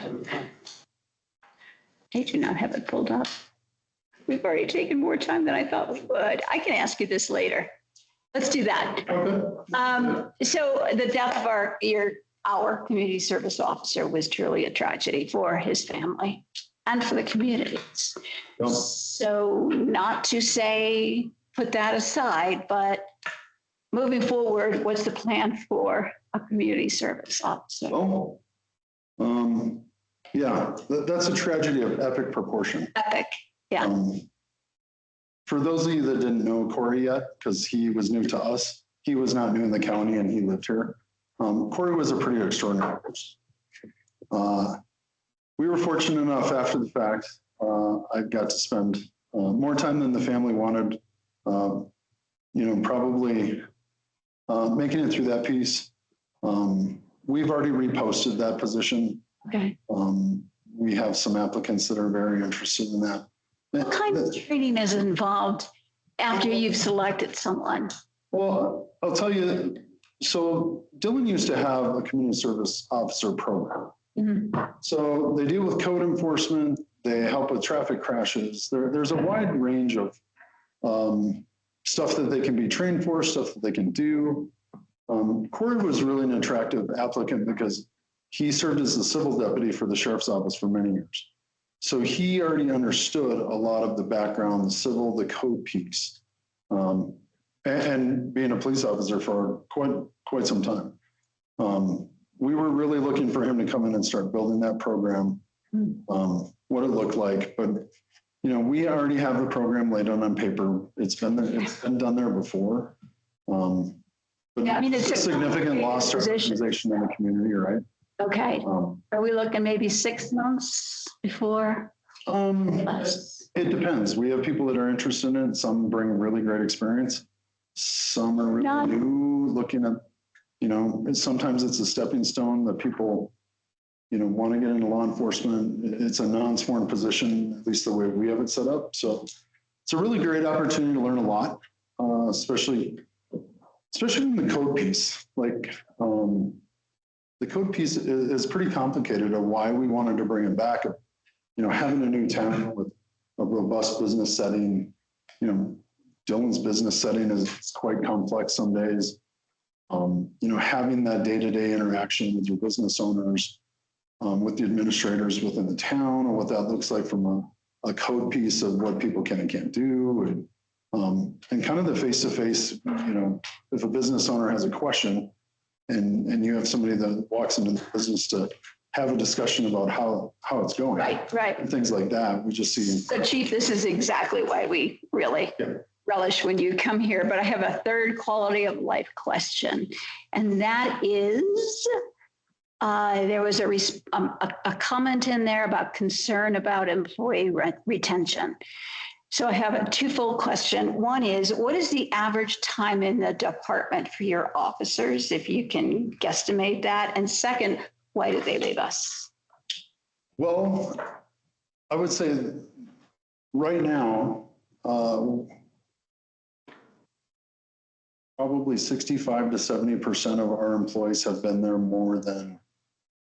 S1: do not have it pulled up. We've already taken more time than I thought we would. I can ask you this later. Let's do that. So the death of our community service officer was truly a tragedy for his family and for the communities.
S15: Yep.
S1: So not to say, put that aside, but moving forward, what's the plan for a community service officer?
S15: Oh, yeah, that's a tragedy of epic proportion.
S1: Epic, yeah.
S15: For those of you that didn't know Corey yet, because he was new to us, he was not new in the county and he lived here. Corey was a pretty extraordinary person. We were fortunate enough after the fact, I got to spend more time than the family wanted, you know, probably making it through that piece. We've already reposted that position.
S1: Okay.
S15: We have some applicants that are very interested in that.
S1: What kind of training is involved after you've selected someone?
S15: Well, I'll tell you, so Dillon used to have a community service officer program.
S1: Mm-hmm.
S15: So they deal with code enforcement, they help with traffic crashes. There's a wide range of stuff that they can be trained for, stuff that they can do. Corey was really an attractive applicant because he served as the civil deputy for the sheriff's office for many years. So he already understood a lot of the background, the civil, the code piece, and being a police officer for quite some time. We were really looking for him to come in and start building that program, what it looked like. But you know, we already have the program laid out on paper. It's been done there before. But
S1: yeah, I mean,
S15: it's a significant loss to our
S1: position.
S15: organization in the community, right?
S1: Okay. Are we looking maybe 6 months before?
S15: It depends. We have people that are interested in it. Some bring really great experience. Some are really new, looking at, you know, sometimes it's a stepping stone that people, you know, want to get into law enforcement. It's a non-sworn position, at least the way we have it set up. So it's a really great opportunity to learn a lot, especially in the code piece. Like the code piece is pretty complicated of why we wanted to bring it back. You know, having a new town with a robust business setting, you know, Dillon's business setting is quite complex some days. You know, having that day-to-day interaction with your business owners, with the administrators within the town, or what that looks like from a code piece of what people can and can't do, and kind of the face-to-face, you know, if a business owner has a question and you have somebody that walks into the business to have a discussion about how it's going.
S1: Right.
S15: And things like that. We just see.
S1: So Chief, this is exactly why we really relish when you come here, but I have a third quality of life question. And that is, there was a comment in there about concern about employee retention. So I have a twofold question. One is, what is the average time in the department for your officers, if you can guesstimate that? And second, why do they leave us?
S15: Well, I would say right now, probably 65 to 70% of our employees have been there more than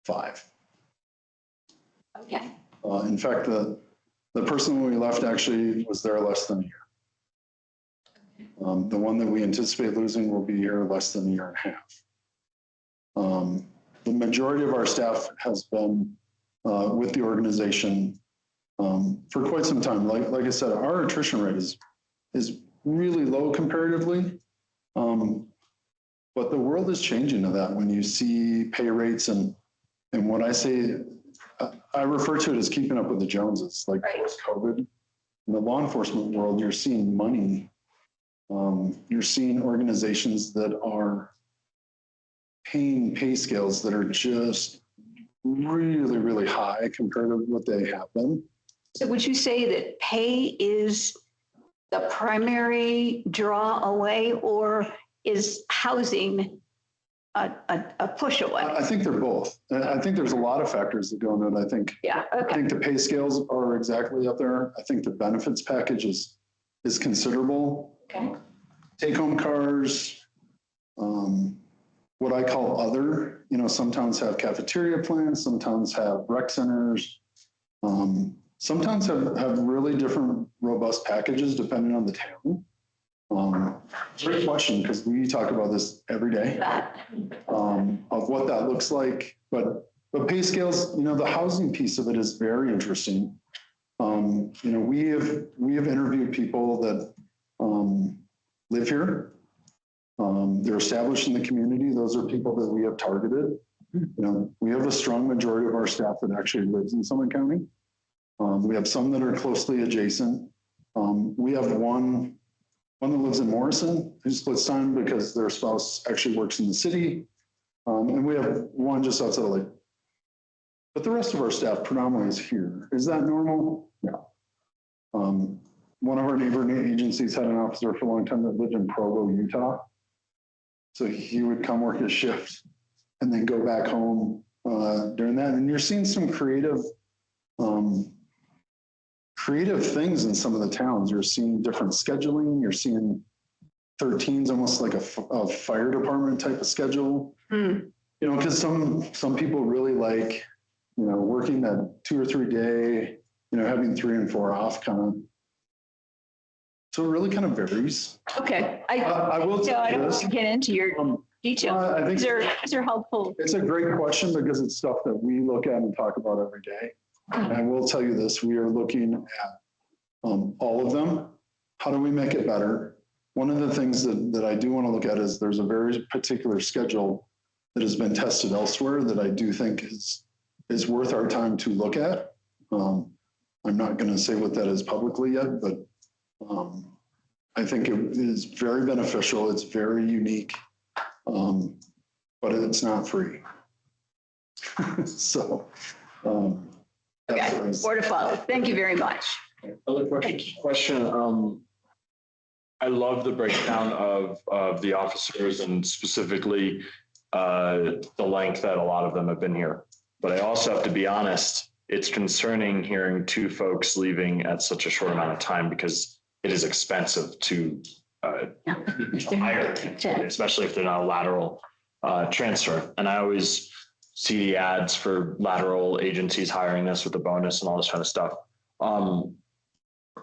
S15: 5.
S1: Okay.
S15: In fact, the person when we left actually was there less than a year. The one that we anticipate losing will be here less than a year and a half. The majority of our staff has been with the organization for quite some time. Like I said, our attrition rate is really low comparatively. But the world is changing to that when you see pay rates and what I say, I refer to it as keeping up with the Joneses, like post-COVID. In the law enforcement world, you're seeing money. You're seeing organizations that are paying pay scales that are just really, really high compared to what they have been.
S1: So would you say that pay is the primary draw away, or is housing a push away?
S15: I think they're both. I think there's a lot of factors that go into it. I think the pay scales are exactly up there. I think the benefits package is considerable.
S1: Okay.
S15: Take home cars, what I call other, some towns have cafeteria plans, some towns have rec centers. Some towns have really different robust packages depending on the town. Great question, because we talk about this every day of what that looks like. But pay scales, the housing piece of it is very interesting. We have interviewed people that live here. They're established in the community. Those are people that we have targeted. We have a strong majority of our staff that actually lives in Summit County. We have some that are closely adjacent. We have one that lives in Morrison who splits time because their spouse actually works in the city. And we have one just outside of Lake. But the rest of our staff predominantly is here. Is that normal? No. One of our neighboring agencies had an officer for a long time that lived in Provo, Utah. So he would come work his shift and then go back home during that. And you're seeing some creative things in some of the towns. You're seeing different scheduling. You're seeing 13's almost like a fire department type of schedule. Because some people really like, working that 2 or 3 day, having 3 and 4 off kind of. So it really kind of varies.
S1: Okay.
S15: I will tell
S1: I
S15: you
S1: don't
S15: this.
S1: want to get into your details.
S15: I think
S1: These are helpful.
S15: It's a great question because it's stuff that we look at and talk about every day. And I will tell you this, we are looking at all of them. How do we make it better? One of the things that I do want to look at is there's a very particular schedule that has been tested elsewhere that I do think is worth our time to look at. I'm not going to say what that is publicly yet, but I think it is very beneficial. It's very unique, but it's not free. So,
S1: okay, more to follow. Thank you very much.
S10: Other question. I love the breakdown of the officers and specifically the length that a lot of them have been here. But I also have to be honest, it's concerning hearing 2 folks leaving at such a short amount of time because it is expensive to hire, especially if they're not a lateral transfer. And I always see the ads for lateral agencies hiring this with a bonus and all this kind of stuff.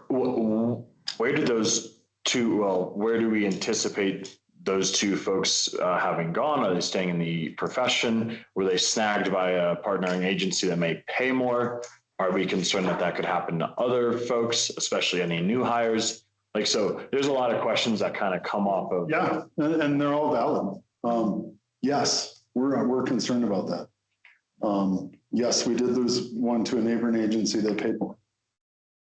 S10: Where do those 2, where do we anticipate those 2 folks having gone? Are they staying in the profession? Were they snagged by a partnering agency that may pay more? Are we concerned that could happen to other folks, especially any new hires? So there's a lot of questions that kind of come off of.
S15: Yeah, and they're all valid. Yes, we're concerned about that. Yes, we did lose one to a neighboring agency that paid more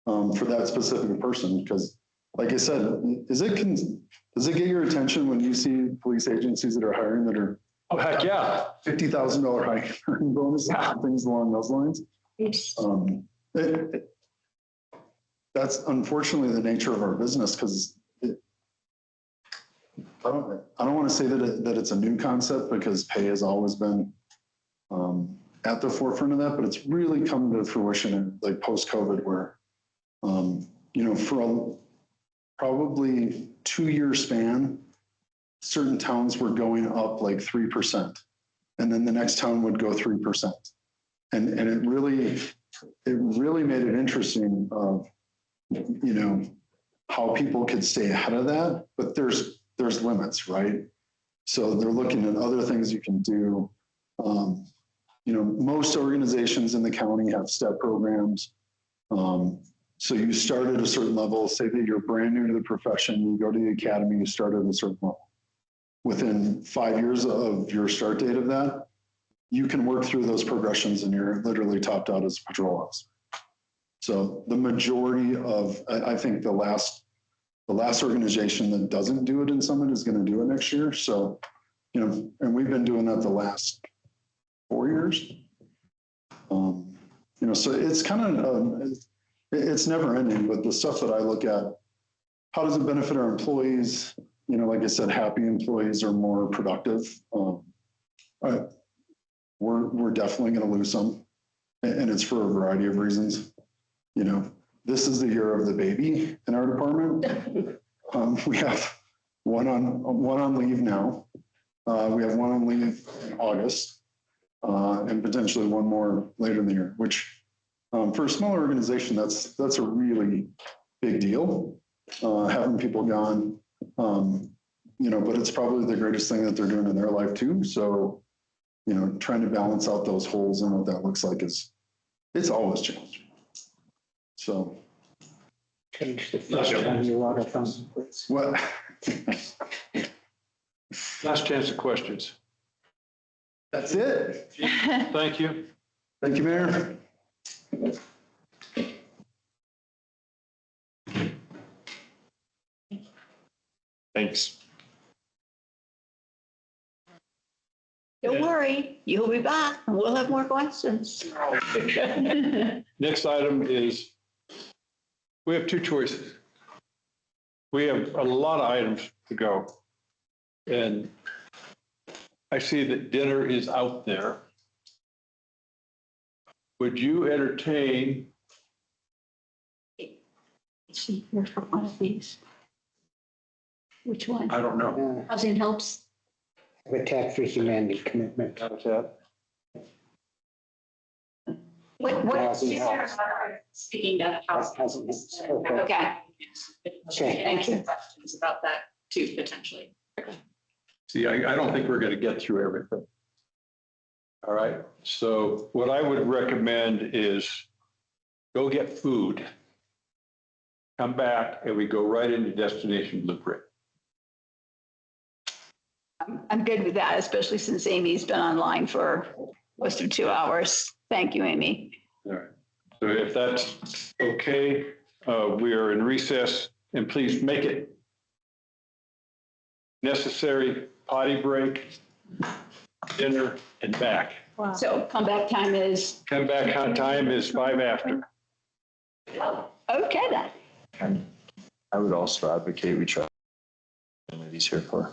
S15: for that specific person. Because like I said, does it get your attention when you see police agencies that are hiring that are,
S10: oh, heck yeah,
S15: $50,000 hiring bonus, things along those lines? that's unfortunately the nature of our business because I don't want to say that it's a new concept because pay has always been at the forefront of that, but it's really come to fruition in like post-COVID where, for a probably 2-year span, certain towns were going up like 3%. And then the next town would go 3%. And it really made it interesting of, how people could stay ahead of that, but there's limits, right? So they're looking at other things you can do. Most organizations in the county have STEP programs. So you start at a certain level, say that you're brand new to the profession, you go to the academy, you start at a certain level. Within 5 years of your start date of that, you can work through those progressions and you're literally topped out as a patrol officer. So the majority of, I think the last organization that doesn't do it in Summit is going to do it next year. So, and we've been doing that the last 4 years. So it's kind of, it's never ending, but the stuff that I look at, how does it benefit our employees? Like I said, happy employees are more productive. We're definitely going to lose some, and it's for a variety of reasons. This is the year of the baby in our department. We have one on leave now. We have one on leave in August, and potentially one more later in the year, which for a smaller organization, that's a really big deal, having people gone, but it's probably the greatest thing that they're doing in their life too. So, trying to balance out those holes and what that looks like it's always challenging. So.
S9: Change the feature on your water fountain, please.
S15: What?
S2: Last chance of questions.
S15: That's it.
S2: Thank you.
S15: Thank you, Mayor.
S10: Thanks.
S1: Don't worry, you'll be back and we'll have more questions.
S2: Next item is, we have two choices. We have a lot of items to go. And I see that dinner is out there. Would you entertain?
S1: Is she here for one of these? Which one?
S2: I don't know.
S1: Housing helps.
S9: Habitat for Humanity commitment.
S1: What?
S4: Speaking to housing.
S1: Okay.
S9: Okay.
S1: Thank you.
S4: Questions about that too, potentially.
S2: See, I don't think we're going to get through everything. All right. So what I would recommend is go get food, come back, and we go right into destination blueprint.
S1: I'm good with that, especially since Amy's been online for close to 2 hours. Thank you, Amy.
S2: All right. So if that's okay, we are in recess, and please make it necessary potty break, dinner, and back.
S6: Wow.
S1: So comeback time is?
S2: Comeback time is 5 after.
S1: Okay then.
S10: And I would also advocate we try one of these here for.